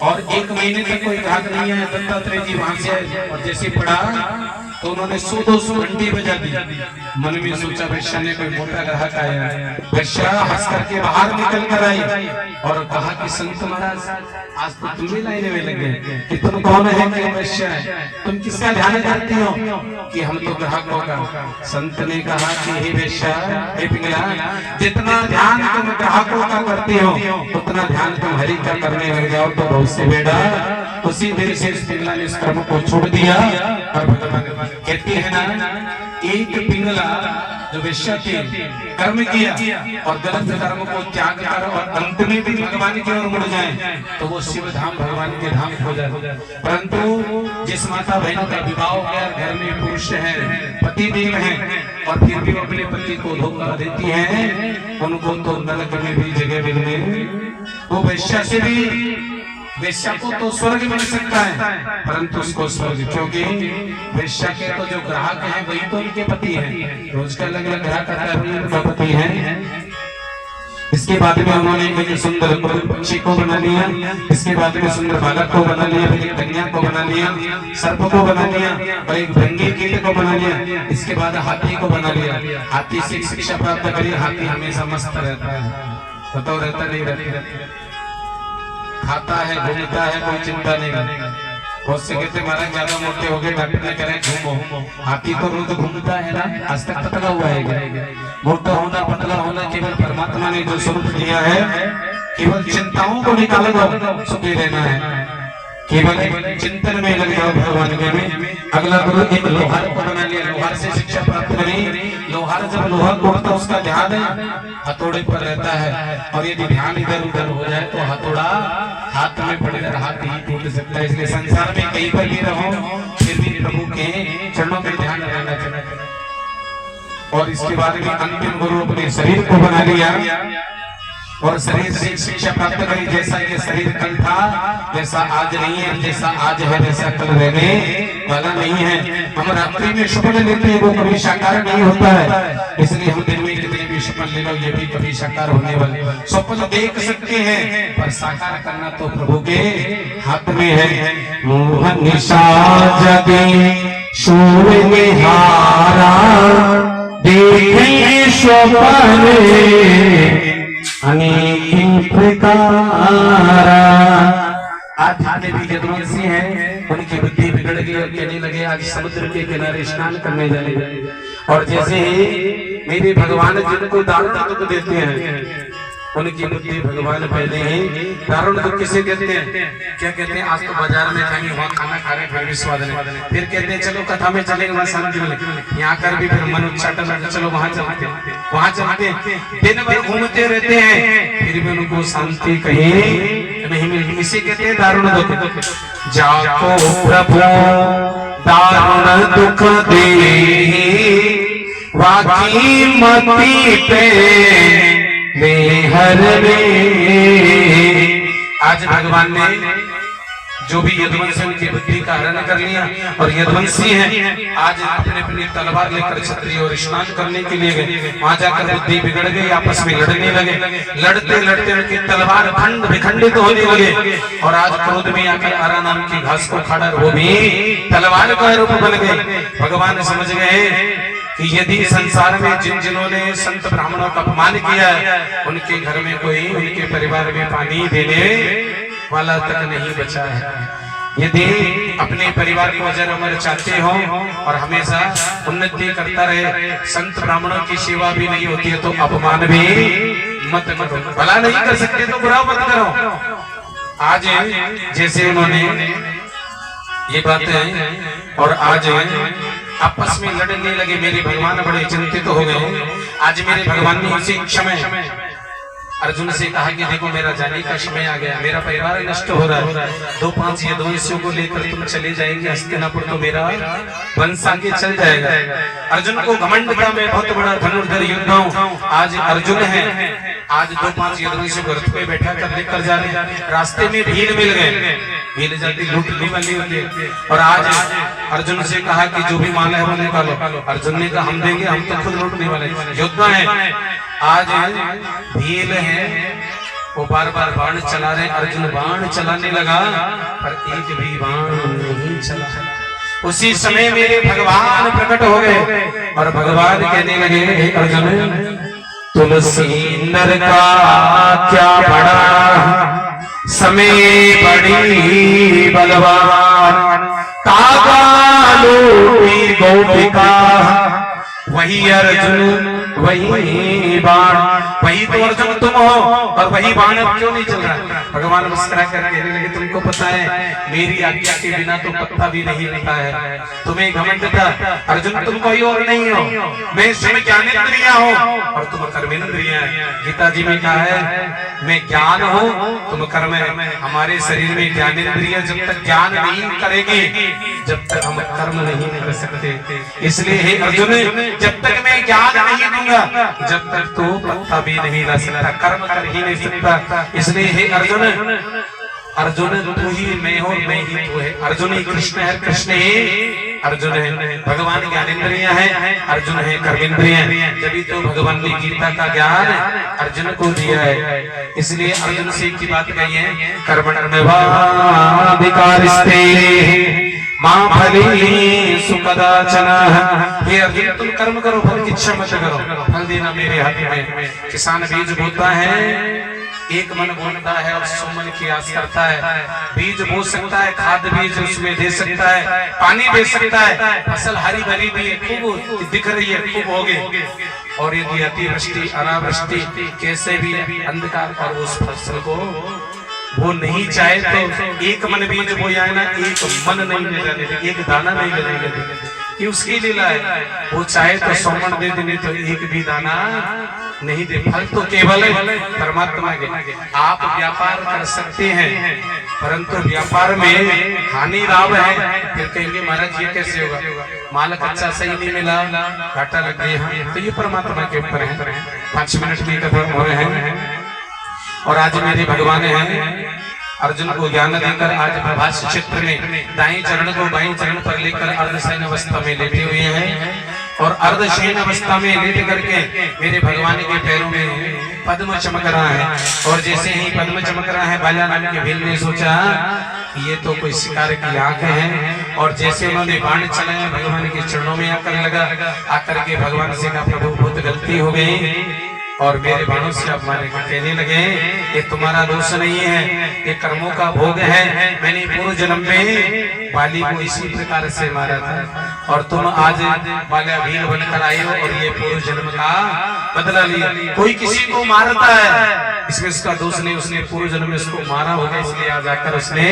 और 1 महीने तक कोई ग्राहक नहीं आया। दत्तात्रेय जी वहां से आए और जैसे पड़ा तो उन्होंने 100-200 घंटी बजा दी। मन में सोचा वैश्य ने कोई मोटा ग्राहक आया। वैश्य हंस करके बाहर निकल कर आई और कहा कि संत महाराज आज तो तुम भी लाइने में लगे कि तुम कौन है? कि वैश्य है। तुम किसका ध्यान करती हो? कि हम तो ग्राहकों का। संत ने कहा कि हे वैश्य, हे पिंगला, जितना ध्यान तुम ग्राहकों का करते हो उतना ध्यान तुम हरि का करने लग जाओ तो बहुत से बेटा। उसी दिन से पिंगला ने इस कर्म को छोड़ दिया। और भगवान कहती है ना, एक पिंगला जो वैश्य थी कर्म किया और गलत कर्म को त्याग कर और अंत में भी भगवान की ओर मुड़ जाए तो वो शिव धाम भगवान के धाम हो जाए। परंतु जिस माता बहन का विवाह हो गया, घर में पुरुष है, पति देव है और फिर भी अपने पति को धोखा देती है, उनको तो नरक में भी जगह मिलने। वो वैश्य से भी, वैश्य को तो स्वर्ग मिल सकता है परंतु उसको स्वर्ग, क्योंकि वैश्य के तो जो ग्राहक हैं वही तो उनके पति हैं। रोज का अलग अलग ग्राहक आता है, उनका पति है। इसके बाद में उन्होंने एक सुंदर पक्षी को बना लिया, इसके बाद में सुंदर बालक को बना लिया, फिर एक कन्या को बना लिया, सर्प को बना लिया और एक भृंगी कीट को बना लिया। इसके बाद हाथी को बना लिया। हाथी से शिक्षा प्राप्त करिए। हाथी हमेशा मस्त रहता है, बताओ रहता नहीं रहता, खाता है, घूमता है, कोई चिंता नहीं। बहुत से कहते महाराज ज्यादा मोटे हो गए, डॉक्टर ने कह रहे घूमो। हाथी तो रोज घूमता है ना, आज तक पतला हुआ है क्या? मोटा होना पतला होना केवल परमात्मा ने जो स्वरूप दिया है, केवल चिंताओं को निकाल दो, सुखी रहना है। केवल चिंतन में लग जाओ भगवान के में। अगला गुरु एक लोहार को बना लिया, लोहार से शिक्षा प्राप्त करी। लोहार जब लोहा तोड़ता उसका ध्यान हथौड़े पर रहता है, और यदि ध्यान इधर उधर हो जाए तो हथौड़ा हाथ में पड़ेगा, हाथ ही टूट सकता है। इसलिए संसार में कहीं पर भी रहो, फिर भी प्रभु के चरणों में ध्यान रहना चाहिए। और इसके बाद में अंतिम गुरु अपने शरीर को बना लिया और शरीर से शिक्षा प्राप्त करी। जैसा ये शरीर कल था वैसा आज नहीं है, जैसा आज है वैसा कल रहने वाला नहीं है। हम रात्रि में स्वप्न लेते हैं, वो कभी साकार नहीं होता है। इसलिए हम दिन में कितने भी स्वप्न ले लो, ये भी कभी साकार होने वाले। स्वप्न देख सकते हैं पर साकार करना तो प्रभु के हाथ में है। मोहन निशा जगे सूर्य हारा देखे स्वप्न अनेक प्रकार। आज जितने भी यदुवंशी हैं उनकी बुद्धि बिगड़ गई और कहने लगे आज समुद्र के किनारे स्नान करने जाएंगे। और जैसे ही मेरे भगवान जिनको दारुण दुख देते हैं, उनकी बुद्धि भगवान पहले ही दारुण दुख किसे कहते हैं? क्या कहते हैं? आज तो बाजार में जाएंगे, वहाँ खाना खा रहे, फिर भी स्वाद नहीं। फिर कहते हैं चलो कथा में चलेंगे, वहाँ शांति मिलेगी। यहाँ कर भी फिर मन उच्चाटन, चलो वहाँ चलते हैं, वहाँ चलते हैं। दिन भर घूमते रहते हैं, फिर भी उनको शांति कहीं नहीं मिलती। इसे कहते हैं दारुण दुख। जाको प्रभु दारुण दुख दे वाकी मती पे हर रे। आज भगवान ने जो भी यदुवंशी उनकी बुद्धि का हरण कर लिया, और यदुवंशी हैं आज अपने अपनी तलवार लेकर क्षत्रिय और स्नान करने के लिए गए। वहां जाकर बुद्धि बिगड़ गई, आपस में लड़ने लगे। लड़ते लड़ते उनकी तलवार विखंडित होने लगे। और आज क्रोध में आकर आरा नाम की घास को खाड़ा, वो भी तलवार का रूप बन गए। भगवान समझ गए कि यदि संसार में जिन्होंने संत ब्राह्मणों का अपमान किया है, उनके घर में कोई, उनके परिवार में पानी देने वाला तक नहीं बचा है। यदि अपने परिवार को अजर अमर चाहते हो और हमेशा उन्नति करता रहे, संत ब्राह्मणों की सेवा भी नहीं होती है तो अपमान भी मत करो। भला नहीं कर सकते तो बुरा मत करो। आज जैसे उन्होंने ये बातें और आज आपस में लड़ने लगे, मेरे भगवान बड़े चिंतित हो गए। आज मेरे भगवान ने उसी समय अर्जुन से कहा कि देखो मेरा जाने का समय आ गया, मेरा परिवार नष्ट हो रहा है। 2-5 यदुवंशियों को लेकर तुम चले जाएंगे हस्तिनापुर, तो मेरा वंश आगे चल जाएगा। अर्जुन को घमंड था, मैं बहुत बड़ा धनुर्धर योद्धा हूँ। आज अर्जुन है, आज 2-5 यदुवंशियों को रथ पे बैठा कर लेकर जा रहे। रास्ते में भीड़ मिल गए, भीड़ जाती लूटने वाली होती है। और आज अर्जुन से कहा कि जो भी माल है वो निकालो। अर्जुन ने कहा हम देंगे, हम तो खुद लूटने वाले योद्धा है। आज भील है, वो बार बार बाण चला रहे। अर्जुन बाण चलाने लगा पर एक भी बाण नहीं चला। उसी समय मेरे भगवान प्रकट हो गए और भगवान कहने लगे, हे अर्जुन तुलसी नर का क्या बड़ा समय बड़ी बलवान, कागा लूटी गोपिका वही अर्जुन वही बाण। वही तो अर्जुन तुम हो और वही बाण क्यों नहीं चल रहा? भगवान मुस्कुरा कर कहने लगे तुमको पता है मेरी आज्ञा के बिना तो पत्ता भी नहीं हिलता है। तुम्हें घमंड था अर्जुन, तुम कोई और नहीं हो, मैं स्वयं ज्ञानेंद्रिया हूँ और तुम कर्मेंद्रिया है। गीता जी में कहा है मैं ज्ञान हूँ तुम कर्म है। हमारे शरीर में ज्ञानेंद्रिया जब तक ज्ञान नहीं करेगी जब तक हम कर्म नहीं कर सकते। इसलिए हे अर्जुन जब तक मैं ज्ञान नहीं दूंगा जब तक तो पत्ता भी नहीं ला सकता, कर्म कर ही नहीं सकता। इसलिए हे अर्जुन अर्जुन तू ही मैं हो, मैं ही तू है। अर्जुन ही कृष्ण है, कृष्ण ही अर्जुन है। भगवान ज्ञानेंद्रियां हैं, अर्जुन है कर्मेंद्रियां। जब तो भगवान ने गीता का ज्ञान अर्जुन को दिया है। इसलिए अर्जुन से एक बात कही है, कर्मण्येवाधिकारस्ते मां फलेषु सुकदाचन। हे अर्जुन तुम कर्म करो, फल की इच्छा मत करो, फल देना मेरे हाथ में। किसान बीज बोता है, एक मन बोलता है और 100 मन की आस करता है। बीज बो सकता है, खाद बीज उसमें दे सकता है, पानी दे सकता है, फसल हरी भरी भी है, खूब दिख रही है, खूब होगी। और यदि अतिवृष्टि अनावृष्टि कैसे भी अंधकार पर उस फसल को वो नहीं चाहे तो एक मन बीज बोया है ना, एक मन नहीं ले जाने, एक दाना नहीं ले जाएंगे। ये उसकी लीला है। वो चाहे तो 100 मन दे देने, तो एक भी दाना नहीं दे। फल तो केवल परमात्मा के। आप व्यापार कर सकते हैं, परंतु व्यापार में हानि लाभ है। फिर कहेंगे महाराज ये कैसे होगा, माल अच्छा सही नहीं मिला, घाटा लग गया। तो ये परमात्मा के ऊपर है। 5 मिनट में खत्म हो रहे हैं। और आज मेरे भगवान हैं, अर्जुन को ज्ञान देकर आज प्रभास चित्र में दाएं चरण को बाएं चरण पर लेकर अर्धशयन अवस्था में लेटे हुए हैं। और अर्धशयन अवस्था में लेट करके मेरे भगवान के पैरों में पद्म चमक रहा है। और जैसे ही पद्म चमक रहा है, बाल्या नाम के भील ने सोचा ये तो कोई शिकार की आंख है। और जैसे उन्होंने बाण चलाया, भगवान के चरणों में आकर लगा। आकर के भगवान से कहा प्रभु बहुत गलती हो गई और मेरे बाणों से आप मारे। कहने लगे ये तुम्हारा दोष नहीं है, ये कर्मों का भोग है। मैंने पूर्व जन्म में बाली को इसी प्रकार से मारा था और तुम आज बाल्या भील बनकर आए हो और ये पूर्व जन्म का बदला लिया। कोई किसी को मारता है, इसमें इसका दोष नहीं, उसने पूर्व जन्म में उसको मारा होगा, इसलिए आज आकर उसने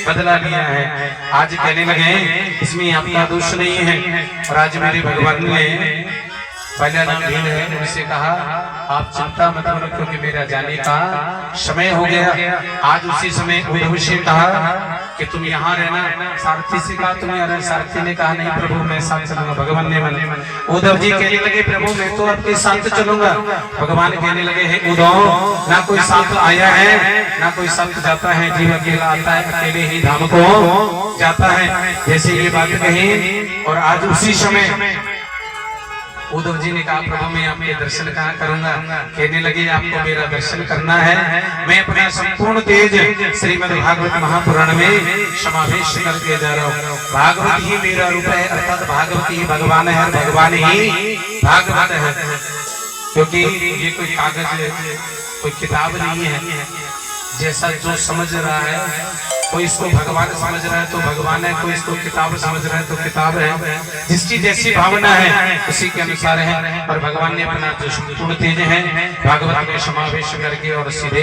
बदला लिया है। आज कहने लगे इसमें आपका दोष नहीं है। और आज मेरे भगवान ने बाल्या नाम भील है, उनसे कहा आप चिंता मत करो क्योंकि मेरा जाने का समय हो गया। आज उसी समय उद्धव से कहा कि तुम यहाँ रहना। सारथी से कहा तुम यहाँ रहना। सारथी ने कहा नहीं प्रभु मैं साथ चलूंगा। भगवान ने मन। उद्धव जी कहने लगे प्रभु मैं तो आपके साथ चलूंगा। भगवान कहने लगे हे उद्धव ना कोई साथ आया है ना कोई साथ जाता है, जीव अकेला आता है, अकेले ही धाम को जाता है। जैसे ये बात कही और आज उसी समय उद्धव जी ने कहा प्रभु मैं आपके दर्शन कहाँ करूंगा। कहने लगे आपको मेरा दर्शन करना है, मैं अपना संपूर्ण तेज श्रीमद् भागवत महापुराण में समावेश करके जा रहा हूँ। भागवत ही मेरा रूप है, अर्थात भागवत ही भगवान है, भगवान ही भागवत है। क्योंकि ये कोई कागज कोई किताब नहीं है। जैसा जो समझ रहा है, कोई इसको भगवान समझ रहा है तो भगवान है, कोई इसको किताब समझ रहा है तो किताब है। जिसकी जैसी भावना है उसी के अनुसार है। और भगवान ने अपना जो संपूर्ण तेज है भागवत में समावेश करके और सीधे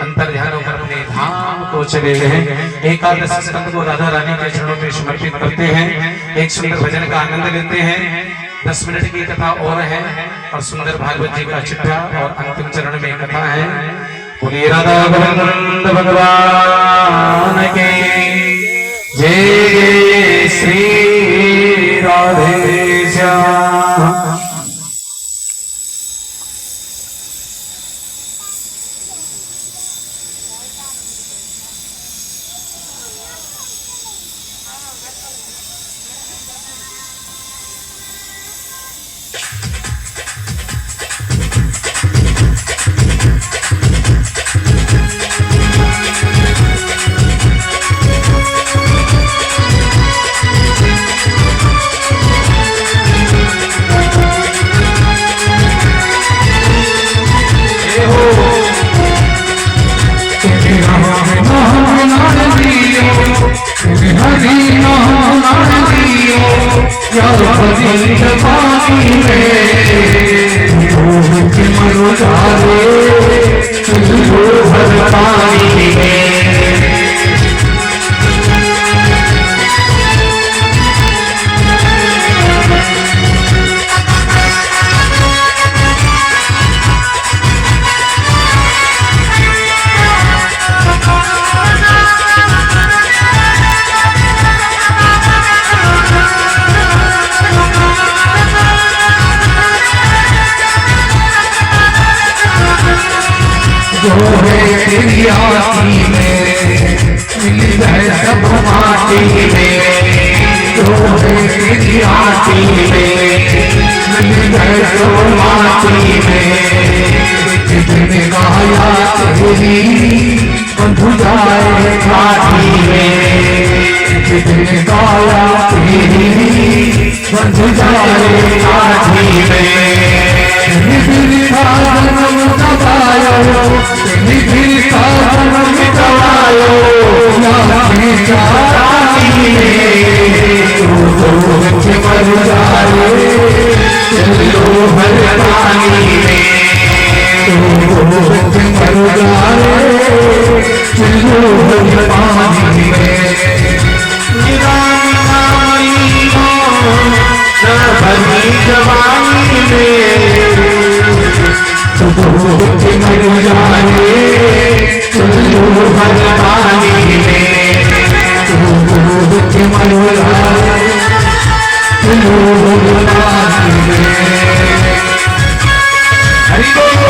अंतर ध्यान होकर अपने धाम को चले गए हैं। एकादश स्कंद को राधा रानी के चरणों में समर्पित करते हैं। एक सुंदर भजन का आनंद लेते हैं। 10 मिनट की कथा और है और सुंदर भागवत जी का चिट्ठा और अंतिम चरण में कथा है। बोलिए राधा गोविंद भगवान की जय। श्री राधे श्याम। सब माटी में आटी में मिल गए तो माटी में जितने गाया तेरी बंधु जाए घाटी में जितने गाया तेरी बंधु जाए घाटी में जवानी में मर जाए चलो भगवानी में मर जाए चलो भगवानी में हरि बोल।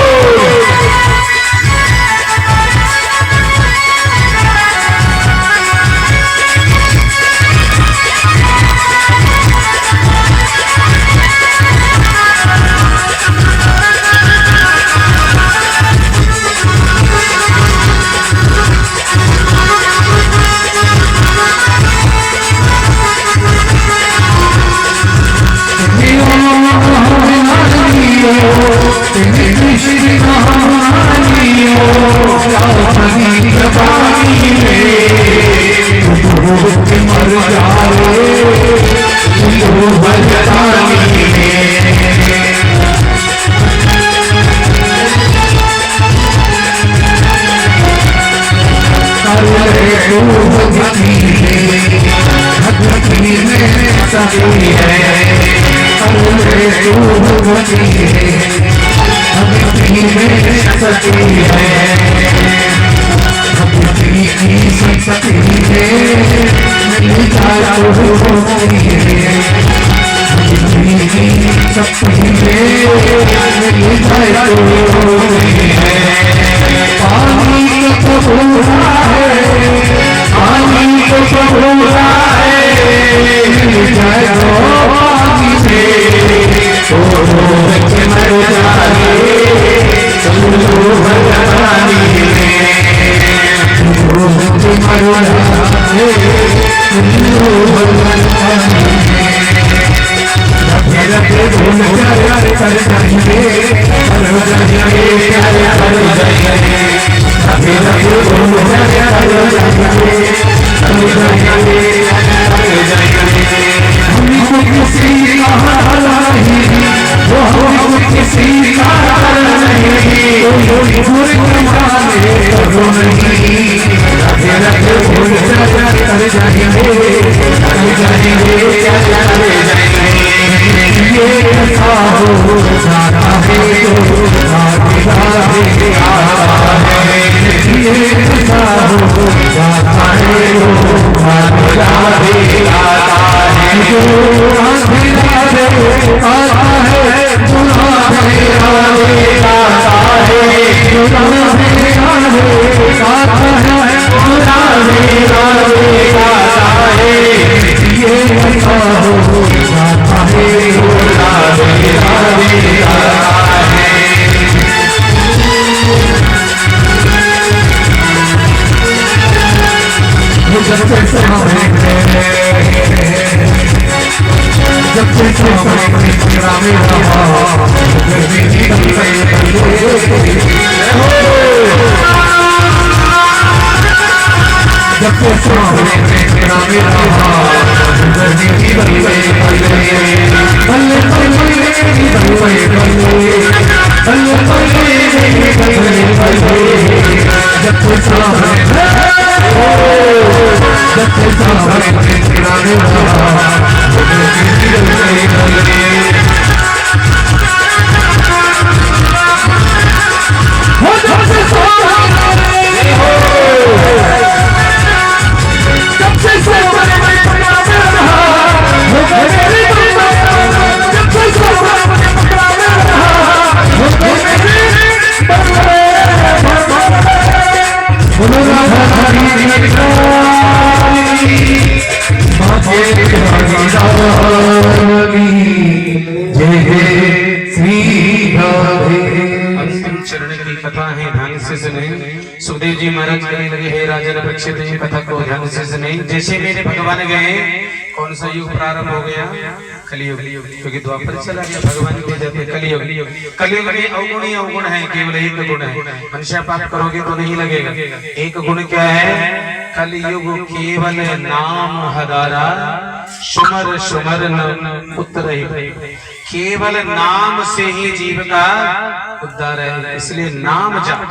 बोलो राधा रानी सुखदेव जी महाराज कहने लगे, हे राजन परीक्षित, ये कथा को ध्यान से सुनिए। जैसे मेरे भगवान गए, कौन सा युग प्रारंभ हो गया? कलियुग। क्योंकि द्वापर चला गया, भगवान के जाते कलियुग। कलियुग में अवगुण ही अवगुण है, केवल एक गुण है। मनुष्य पाप करोगे तो नहीं लगेगा। एक गुण क्या है? कलियुग केवल नाम हदारा, सुमर सुमर न उतरहि। केवल नाम से ही जीव का उद्धार है, इसलिए नाम जाप,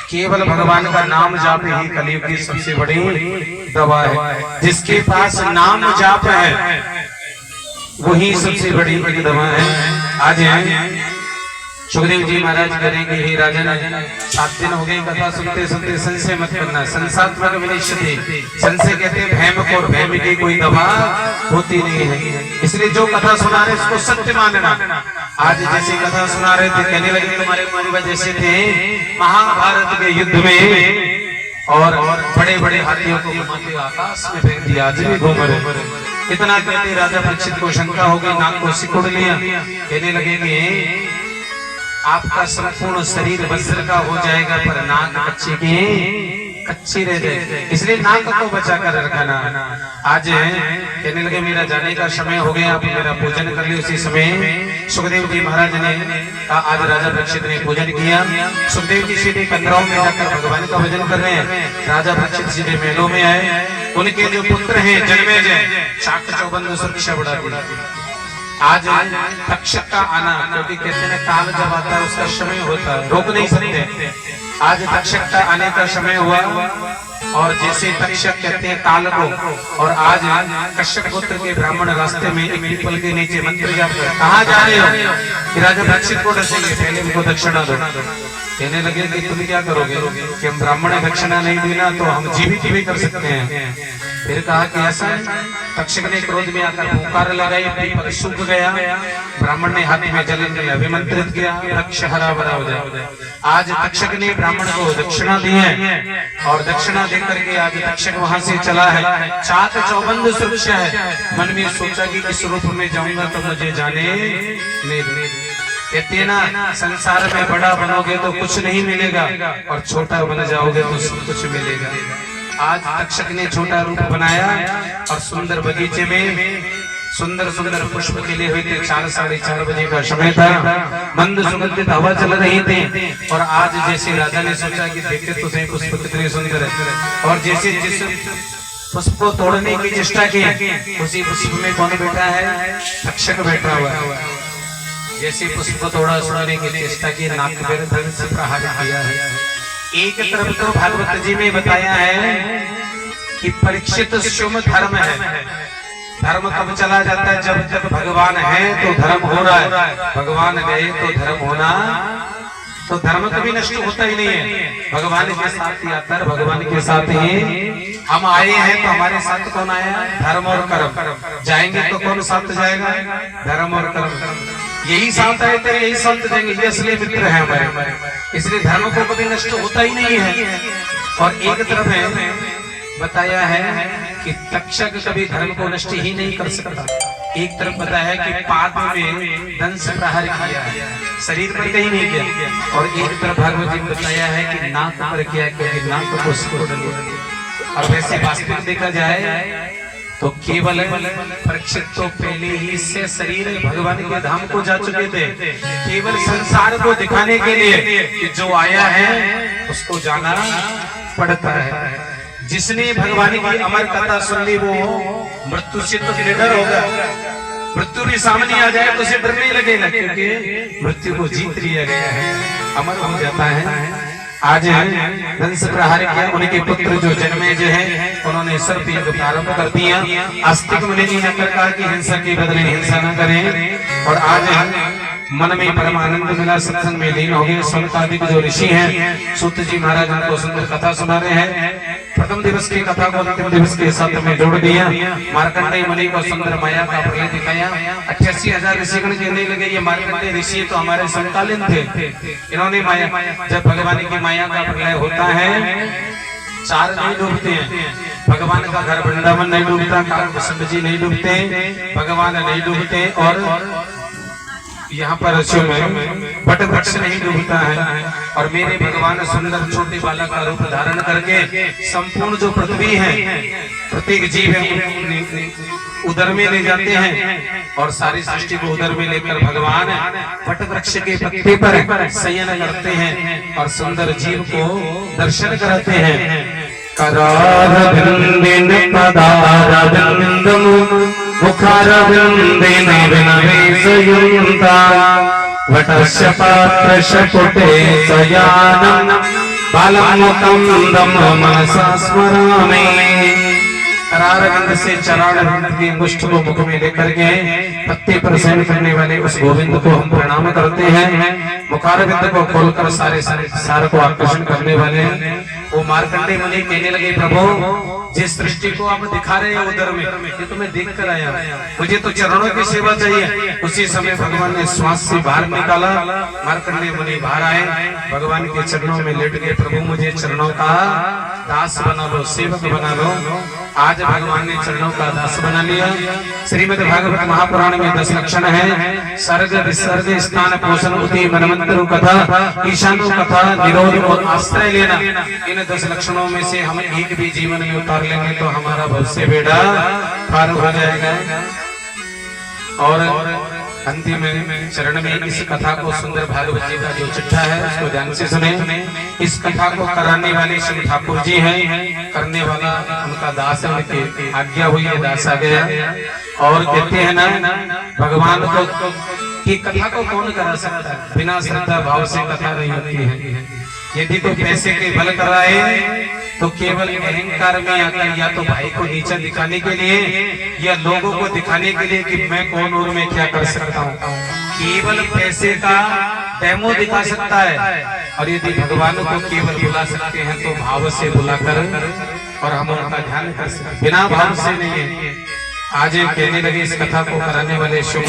केवल भगवान का नाम जाप ही कलियुग की सबसे बड़ी दवा है। जिसके पास नाम जाप है वही सबसे बड़ी दवा है। आज सुखदेव जी महाराज करेंगे, हे राजन 7 दिन हो गए कथा सुनते सुनते संशय मत करना। संसात्मक विनिश्चित, संशय कहते हैं भैम को, और भैम की कोई दवा होती नहीं है। इसलिए जो कथा सुना रहे उसको सत्य मानना। आज जैसी कथा सुना रहे थे, कहने लगे तुम्हारे पूर्वज जैसे थे महाभारत के युद्ध में, और बड़े बड़े हाथियों को घुमाते आकाश में फेंक दिया, आज भी घूम रहे। इतना कहते राजा परीक्षित को शंका हो गई, नाक को सिकुड़ लिया। कहने लगे कि आपका संपूर्ण शरीर वज्र का हो जाएगा, पर नाक कच्ची रह जाए, इसलिए नाक को बचा कर रखना। आज कहने लगे मेरा जाने का समय हो गया, आप मेरा पूजन कर लिया। उसी समय सुखदेव जी महाराज ने कहा, आज राजा परीक्षित ने पूजन किया। सुखदेव जी सीधे कंदराओं में जाकर भगवान का भजन कर रहे हैं। राजा परीक्षित सीधे महलों में आए। उनके जो पुत्र हैं जन्मेजय, शाक चौबंद सुरक्षा बढ़ा दी। आज तक्षक का आना, क्योंकि कहते हैं काल जब आता है उसका समय होता है, रोक नहीं सकते। आज तक्षक का आने का समय हुआ, और जैसे तक्षक कहते हैं काल को, और आज कश्यप पुत्र के ब्राह्मण रास्ते में एक पीपल के नीचे मंत्र जाप कर, कहाँ जा रहे हो? राजा परीक्षित को डसेंगे, पहले उनको दक्षिणा दो। कहने लगे कि तुम क्या करोगे? कि हम ब्राह्मण दक्षिणा नहीं देना तो हम जीवित भी कर सकते हैं। फिर कहा कि ऐसा, तक्षक ने क्रोध में आकर पुकार लगाई, पीपल सूख गया। ब्राह्मण ने हाथ में जल अभिमंत्रित किया, वृक्ष हरा भरा हो जाए। आज तक्षक ने ब्राह्मण को दक्षिणा दी है, और दक्षिणा देकर के आज तक्षक वहां से चला है। चाक चौबंद सुरक्षा है। मन में सोचा कि इस रूप में जाऊंगा तो मुझे जाने नहीं। कहते हैं ना, संसार में बड़ा बनोगे तो कुछ नहीं मिलेगा, और छोटा बन जाओगे तो सब कुछ मिलेगा। आज तक्षक ने छोटा रूप बनाया, और सुंदर बगीचे में सुंदर सुंदर पुष्प खिले हुए थे। 4 साढ़े 4 बजे का समय था, मंद सुगंधित हवा चल रही थी। और आज जैसे राजा ने सोचा कि देखते तो सही पुष्प कितने सुंदर है, और जैसे जिस पुष्प को तोड़ने की चेष्टा की, उसी पुष्प में कौन बैठा है? तक्षक बैठा हुआ है। जैसे पुष्प को तोड़ा, सुनाने की चेष्टा की, नाक पर धन से प्रहार किया है। एक तरफ तो भागवत जी में बताया है कि परीक्षित शुभ धर्म है। धर्म कब चला जाता है? जब तक भगवान है तो धर्म हो रहा है, भगवान गए तो धर्म होना, तो धर्म कभी नष्ट होता ही नहीं है। भगवान के साथ ही आता है, भगवान के साथ ही हम आए हैं। तो हमारे साथ कौन आया? धर्म और कर्म। जाएंगे तो कौन साथ जाएगा? धर्म और कर्म। यही साथ आए तो यही संत देंगे, ये असली मित्र है हमारे। इसलिए धर्म को कभी नष्ट होता ही नहीं है। और एक तरफ है बताया है कि तक्षक कभी धर्म को नष्ट ही नहीं कर सकता। एक तरफ बताया है कि पाद में दंश प्रहार किया है, शरीर पर कहीं नहीं किया। और एक तरफ भागवत जी ने बताया है कि नाक पर किया, क्योंकि नाक को सिकोड़ लिया। और वैसे वास्तविक देखा जाए तो केवल परीक्षित तो पहले ही से शरीर भगवान के धाम को जा चुके थे। केवल संसार को दिखाने के लिए कि जो आया है उसको जाना पड़ता है। जिसने भगवान की अमर कथा सुन ली वो मृत्यु से तो निडर होगा। मृत्यु भी सामने आ जाए तो उसे डर नहीं लगेगा, क्योंकि मृत्यु को जीत लिया गया है, अमर हो जाता है। आज दंश प्रहार किया। उनके पुत्र जो जन्मेजय हैं, उन्होंने सर्प यज्ञ प्रारंभ कर दिया। आस्तिक मुनि जी ने कहा कि हिंसा के बदले हिंसा न करें। और आज मन में परमानंद मिला, सत्संग में लीन हो गए। सौनकादिक जो ऋषि हैं, सूत जी महाराज उनको सुंदर कथा सुना रहे हैं। प्रथम दिवस की कथा को अंतिम दिवस के साथ में जोड़ दिया। मार्कंडेय मुनि को सुंदर माया का प्रलय दिखाया। 88,000 ऋषिगण कहने लगे ये मार्कंडेय ऋषि तो हमारे समकालीन थे, इन्होंने माया, जब भगवान की माया का प्रलय होता है 4 नहीं डूबते हैं। भगवान का घर वृंदावन नहीं डूबता, काल जी नहीं डूबते, भगवान नहीं डूबते, और यहाँ पर वट वृक्ष नहीं डूबता है और मेरे भगवान सुंदर छोटे बालक का रूप धारण करके संपूर्ण जो पृथ्वी है, प्रत्येक जीव है उधर में ले जाते हैं और सारी सृष्टि को उधर में लेकर भगवान वट वृक्ष के पत्ते पर शयन करते हैं और सुंदर जीव को दर्शन कराते हैं। करारविंदेन पदारविंदम मुखारविंदेन विनवेशयन्ता वटस्य पात्रस्य पुटे शयानं बालं मुकुन्दं मनसा स्मरामि। करारविंद से चरण की अंगुष्ठ को मुख में लेकर के पत्ते पर शयन करने वाले उस गोविंद को हम प्रणाम करते हैं। मुखारविंद को खोलकर सारे सार को आकर्षण करने वाले वो मार्कंडेय मुनि कहने लगे, प्रभु जिस सृष्टि को आप दिखा रहे हैं उधर में, ये तो मैं देख कर आया, मुझे तो चरणों की सेवा चाहिए। उसी समय भगवान ने श्वास से बाहर निकाला, मार्कंडेय मुनि बाहर आए, भगवान के चरणों में लेट गए। प्रभु मुझे चरणों का दास बना लो, सेवक बना लो। आज भगवान ने चरणों का दास बना लिया। श्रीमद् भागवत महापुराण में 10 लक्षण है। सर्ग विसर्ग स्थान पोषण उति मनमंत्र कथा ईशानो कथा निरोध और आश्रय लेना, इन 10 लक्षणों में से हम एक भी जीवन में उतार लेंगे तो हमारा भविष्य बेड़ा पार हो जाएगा। और अंतिम चरण में इस कथा को सुंदर भागवत जी का जो चिट्ठा है उसको ध्यान से सुने। इस कथा को कराने वाले श्री ठाकुर जी हैं, करने वाला उनका दास है, उनकी आज्ञा हुई है, दास आ गया। और कहते हैं ना, भगवान को की कथा को कौन करा सकता है, बिना श्रद्धा भाव से कथा नहीं होती है। यदि कोई पैसे के बल कराए तो केवल अहंकार में आकर या तो भाई को नीचा दिखाने के लिए या लोगों को दिखाने के लिए कि मैं कौन और मैं क्या कर सकता हूँ, केवल पैसे का डेमो दिखा सकता है। और यदि भगवान को केवल बुला सकते हैं तो भाव से बुलाकर और हम उनका ध्यान कर सकते, बिना भाव से नहीं है। आज कहने लगे इस कथा को कराने वाले शुभ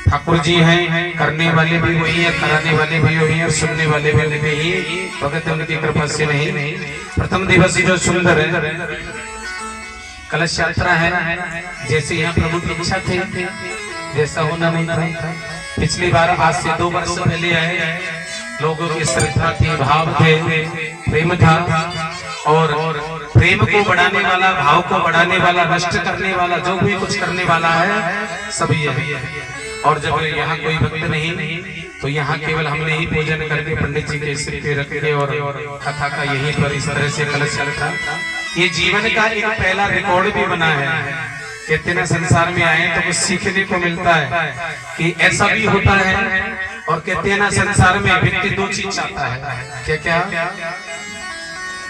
ठाकुर जी हैं, करने वाले भी वही है, कराने वाले भी वही है और सुनने वाले भी वही, भगत उनकी कृपा से नहीं। प्रथम दिवस जो सुंदर है कलश यात्रा है, जैसे यहाँ प्रभु की इच्छा थी जैसा होना नहीं था। पिछली बार आज से 2 वर्ष पहले आए, लोगों की श्रद्धा थी, भाव थे, प्रेम था और प्रेम को बढ़ाने वाला, भाव को बढ़ाने वाला, नष्ट करने वाला, जो भी कुछ करने वाला है सभी है। और जब यहाँ कोई भक्त नहीं तो यहाँ केवल हमने ही पूजन करके पंडित जी के सिर पे रख के और कथा का यहीं पर इस तरह से कलश चलता। ये जीवन का एक पहला रिकॉर्ड भी बना है। कहते ना संसार में आए तो कुछ सीखने को मिलता है कि ऐसा भी होता है। और कहते हैं ना संसार में व्यक्ति 2 चीज चाहता है, क्या क्या?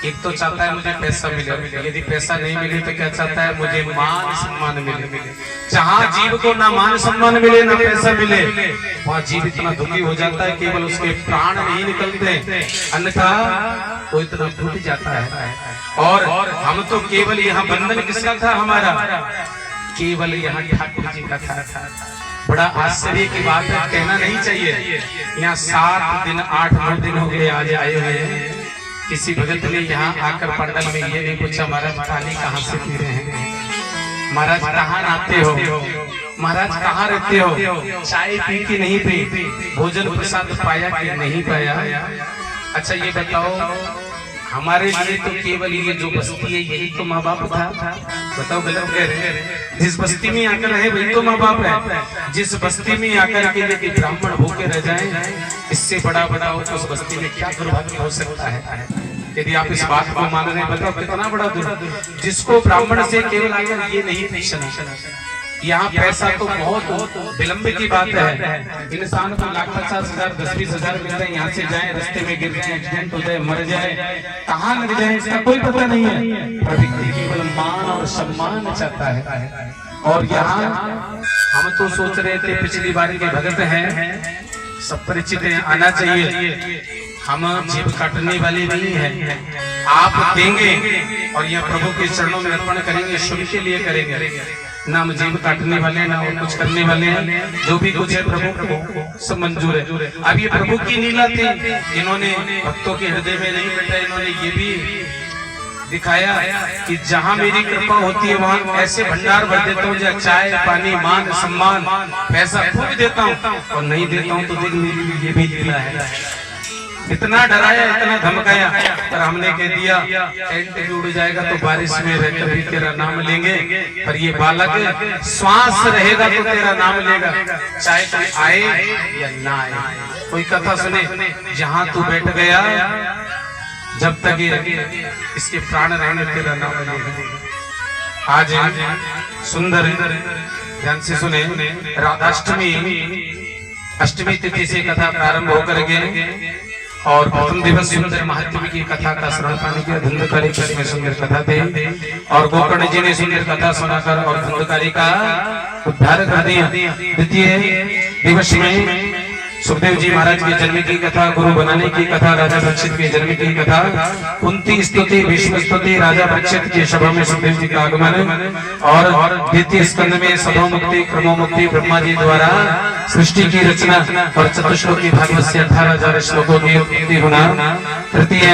एक तो चाहता है मुझे पैसा मिले, यदि पैसा नहीं मिले तो क्या चाहता है, मुझे मान सम्मान मिले। जहाँ जीव को ना मान सम्मान मिले ना पैसा मिले, वहाँ जीव इतना दुखी हो जाता है केवल उसके प्राण नहीं निकलते, अन्यथा वो इतना टूट जाता है। और हम तो केवल यहाँ बंधन किसका था हमारा, केवल यहाँ ठाकुर जी का था। बड़ा आश्चर्य की बात है, कहना नहीं चाहिए। यहाँ 7 दिन 8-9 दिन हो गए आज आए हुए हैं। किसी भगत ने यहाँ आकर पंडल में ये नहीं पूछा महाराज पानी कहाँ से पी रहे हैं, महाराज कहाँ आते हो, महाराज कहाँ रहते हो, चाय पी की नहीं पी, भोजन प्रसाद पाया कि नहीं पाया। अच्छा ये बताओ, हमारे लिए तो केवल ये जो बस्ती है यही तो माँ बाप था। बताओ गलत कह रहे हैं? जिस बस्ती में आकर रहे वही तो माँ बाप है। जिस बस्ती में आकर के यदि ब्राह्मण भूखे रह जाएं, इससे बड़ा बताओ उस बस्ती में क्या दुर्भाग्य हो सकता है। यदि आप इस बात को मान रहे हैं, बताओ कितना बड़ा दुर्भाग्य, जिसको ब्राह्मण से केवल आकर ये नहीं पूछना। यहाँ पैसा तो बहुत विलंब की बात है। इंसान को 1,50,000 10-20,000 मिलता है, यहाँ से जाए रास्ते में गिर जाए, एक्सीडेंट हो जाए, मर जाए, कहाँ लग जाए इसका कोई पता नहीं है। पर व्यक्ति केवल मान और सम्मान चाहता है। और यहाँ हम तो सोच रहे थे पिछली बार के भगत हैं, सब परिचित हैं, आना चाहिए। हम जीव काटने वाले नहीं हैं, आप देंगे और यह प्रभु के चरणों में अर्पण करेंगे, शुभ के लिए करेंगे। ना हम जीव काटने वाले ना और कुछ करने वाले हैं, जो भी कुछ है प्रभु को सब मंजूर है। अब ये प्रभु की लीला थी, इन्होंने भक्तों के हृदय में नहीं बैठा, इन्होंने ये भी दिखाया कि जहाँ मेरी कृपा होती है वहाँ ऐसे भंडार भर देता हूँ, जहाँ चाय पानी मान सम्मान पैसा खूब देता हूँ, और नहीं देता हूँ तो देख ये भी दिला है। इतना डराया इतना धमकाया, पर हमने कह दिया टेंट भी उड़ जाएगा तो बारिश में रहकर भी तेरा नाम लेंगे, पर ये बालक श्वास रहेगा तो तेरा नाम लेगा, चाहे कोई आए या ना आए। कोई कथा सुने, जहाँ तू बैठ गया जब तक ये इसके प्राण रहने तेरा नाम लेगा। आज सुंदर ध्यान से सुने, राधाष्टमी अष्टमी तिथि से कथा प्रारंभ होकर के और प्रथम दिवस सुंदर महात्म्य की कथा का श्रवण पाने के धुंधकारी में सुंदर कथा थे, और गोकर्ण जी ने सुंदर कथा सुनाकर और धुंधकारी का उद्धार कर दिया। द्वितीय दिवस में सुखदेव जी महाराज के जन्म की कथा, गुरु बनाने की कथा, राजा परीक्षित के जन्म की कथा, कुंती स्तुति भीष्म स्तुति, राजा परीक्षित की सभा में सुखदेव जी का आगमन, और द्वितीय स्कंद में सभोमुक्ति क्रमोमुक्ति ब्रह्मा जी द्वारा सृष्टि की रचना और चतुश्लोकी भागवत से 18,000 श्लोकों की उत्पत्ति होना। तृतीय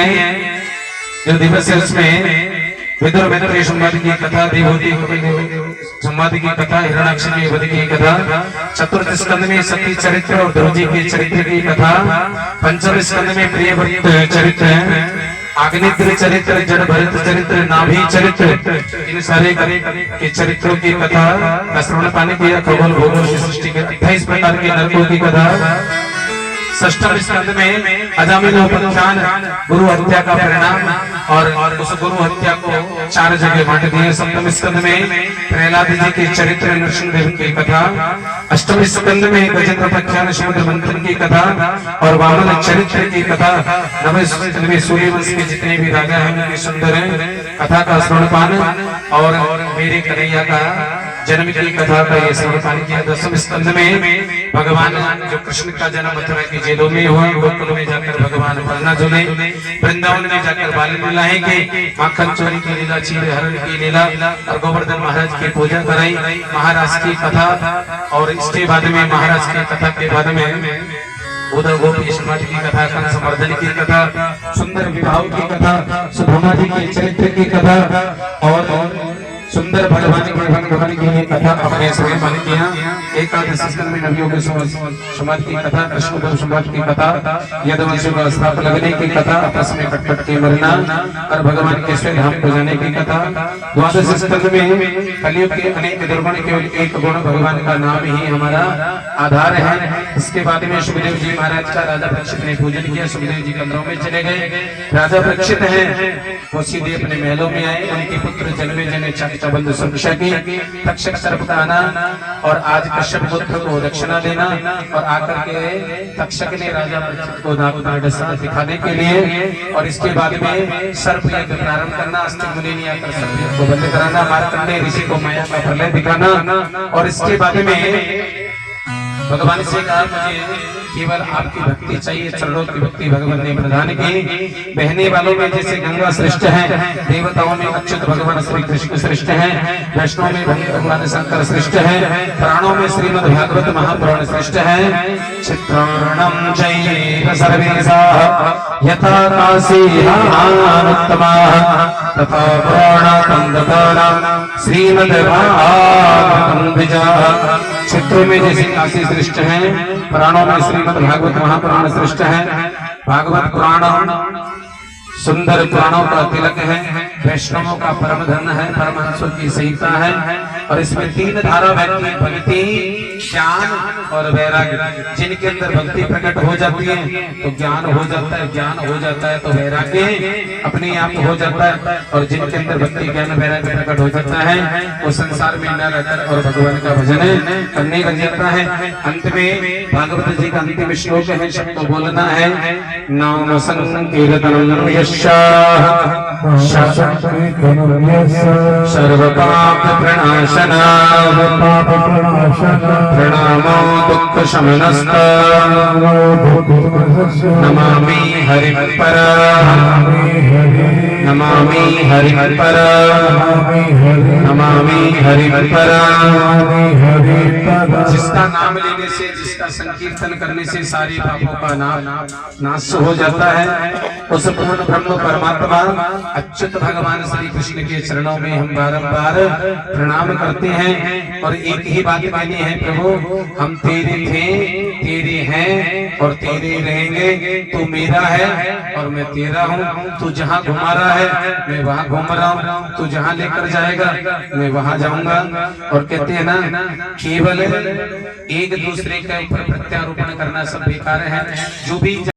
जो दिवस है उसमें विदुर मैत्री संवाद की कथा, देवहूति संवाद की कथा, हिरण्याक्ष के वध की कथा, चतुर्थ स्कंद में सती चरित्र और ध्रुव जी के चरित्र की कथा, पंचम स्कंद में प्रियव्रत चरित्र, अग्निद्र चरित्र, जड़ भरत चरित्र, नाभि चरित्र, इन सारे के चरित्रों की कथा का श्रवण पाने की खगोल भूगोल की सृष्टि के 28 प्रकार के नरकों की कथा। षष्ठम स्कंद में अजामिलोपाख्यान गुरु हत्या का परिणाम और उस गुरु हत्या को 4 जगह बांट दिए। सप्तम स्कंद में प्रहलाद जी के चरित्र नृसिंहदेव की कथा, अष्टम स्कंद में गजेंद्र उपाख्यान समुद्र मंथन की कथा और वामन चरित्र की कथा। नवम स्कंद में सूर्यवंश के जितने भी राजा हैं उनकी सुंदर कथा का श्रवण पान और मेरे कन्हैया का जन्म की कथा का ये श्रवण पान किया। दसम स्कंद में भगवान जो कृष्ण का जन्म मथुरा की जेलों में हुआ, गोकुल में जाकर भगवान बलना झूले, वृंदावन में जाकर बाल लीलाएं की, माखन चोरी की लीला, चीर हरण की लीला और गोवर्धन महाराज की पूजा कराई, महाराज की कथा, और इसके बाद में महाराज की कथा के बाद में उद्धव गोपी समाज की कथा, कंस मर्दन की कथा, सुंदर विवाह की कथा, सुभमा जी के चरित्र की कथा और सुंदर भगवान की कथा अपने श्रवण पान किया। एकादश स्कंद में नवियों के समाज की कथा, कृष्ण समाज की कथा, यदुवंश का श्राप लगने की कथा, आपस में कटकट के मरना और भगवान के स्वयं धाम को जाने की कथा। द्वादश स्कंद में कलियुग के अनेक दुर्गुण केवल एक गुण भगवान का नाम ही हमारा आधार है। इसके बाद में सुखदेव जी महाराज का राजा परीक्षित ने पूजन किया, सुखदेव जी कमरों में चले गए। राजा परीक्षित है वो सीधे अपने महलों में आए, उनके पुत्र जन्मे जने बंधु सुरक्षा की, तक्षक सर्प का आना और आज कश्यप पुत्र को दक्षिणा देना, और आकर के तक्षक ने राजा परीक्षित को नागपाडसा दिखाने के लिए, और इसके बाद में सर्प यज्ञ प्रारंभ करना, अस्तिक मुनि ने आकर सर्प यज्ञ को बंद कराना, मार्कंडेय ऋषि को माया का प्रलय दिखाना, और इसके बाद में भगवान से कहा मुझे केवल आपकी भक्ति चाहिए, चरणों की भक्ति भगवान ने प्रदान की। बहने वालों में जैसे गंगा श्रेष्ठ है, देवताओं में अच्युत भगवान श्री कृष्ण श्रेष्ठ है, वैष्णव में भगवान शंकर श्रेष्ठ है, प्राणों में श्रीमद् भागवत महापुराण श्रेष्ठ है। चित्राणं चैव सर्वेषां यथा काशीहानुत्तमाः तथा पुराणानां श्रीमद् भागवतं द्विजाः। क्षेत्रों में जैसे काशी श्रेष्ठ है, पुराणों में श्रीमद् भागवत महापुराण श्रेष्ठ है। भागवत पुराण सुंदर पुराणों का तिलक है, वैष्णवों का परम धन है, परमहंसों की संहिता है, और इसमें 3 धारा बहती है, भक्ति, ज्ञान और वैराग्य। जिनके अंदर भक्ति प्रकट हो जाती है तो ज्ञान हो जाता है, ज्ञान हो जाता है तो वैराग्य अपने आप हो जाता है, और जिनके अंदर भक्ति ज्ञान वैराग्य प्रकट हो जाता है वो संसार में न रहकर और भगवान का भजन करने लग जाता है। अंत में भागवत जी का अंतिम श्लोक है, सबको बोलना है, नाम संकीर्तनम यस्याः सर्व पाप प्रणाशनाः प्रणामो दुःख शमनस्ताः नमामि हरिं परं नमामि हरिं परं नमामि हरिं परं। जिसका नाम लेने से, जिसका संकीर्तन करने से सारे पापों का नाश हो जाता है, उस पूर्ण ब्रह्म ब्रह्म परमात्मा अच्युत भगवान श्री कृष्ण के चरणों में हम बारंबार प्रणाम करते हैं और एक ही बात कहनी है, प्रभु हम तेरे थे, तेरे हैं और तेरे रहेंगे। तू मेरा है और मैं तेरा हूँ। तू जहाँ घुमा रहा है मैं वहाँ घूम रहा हूँ, तू जहाँ लेकर जाएगा मैं वहाँ जाऊंगा। और कहते हैं ना, केवल एक दूसरे के ऊपर प्रत्यारोपण करना सब बेकार है। जो भी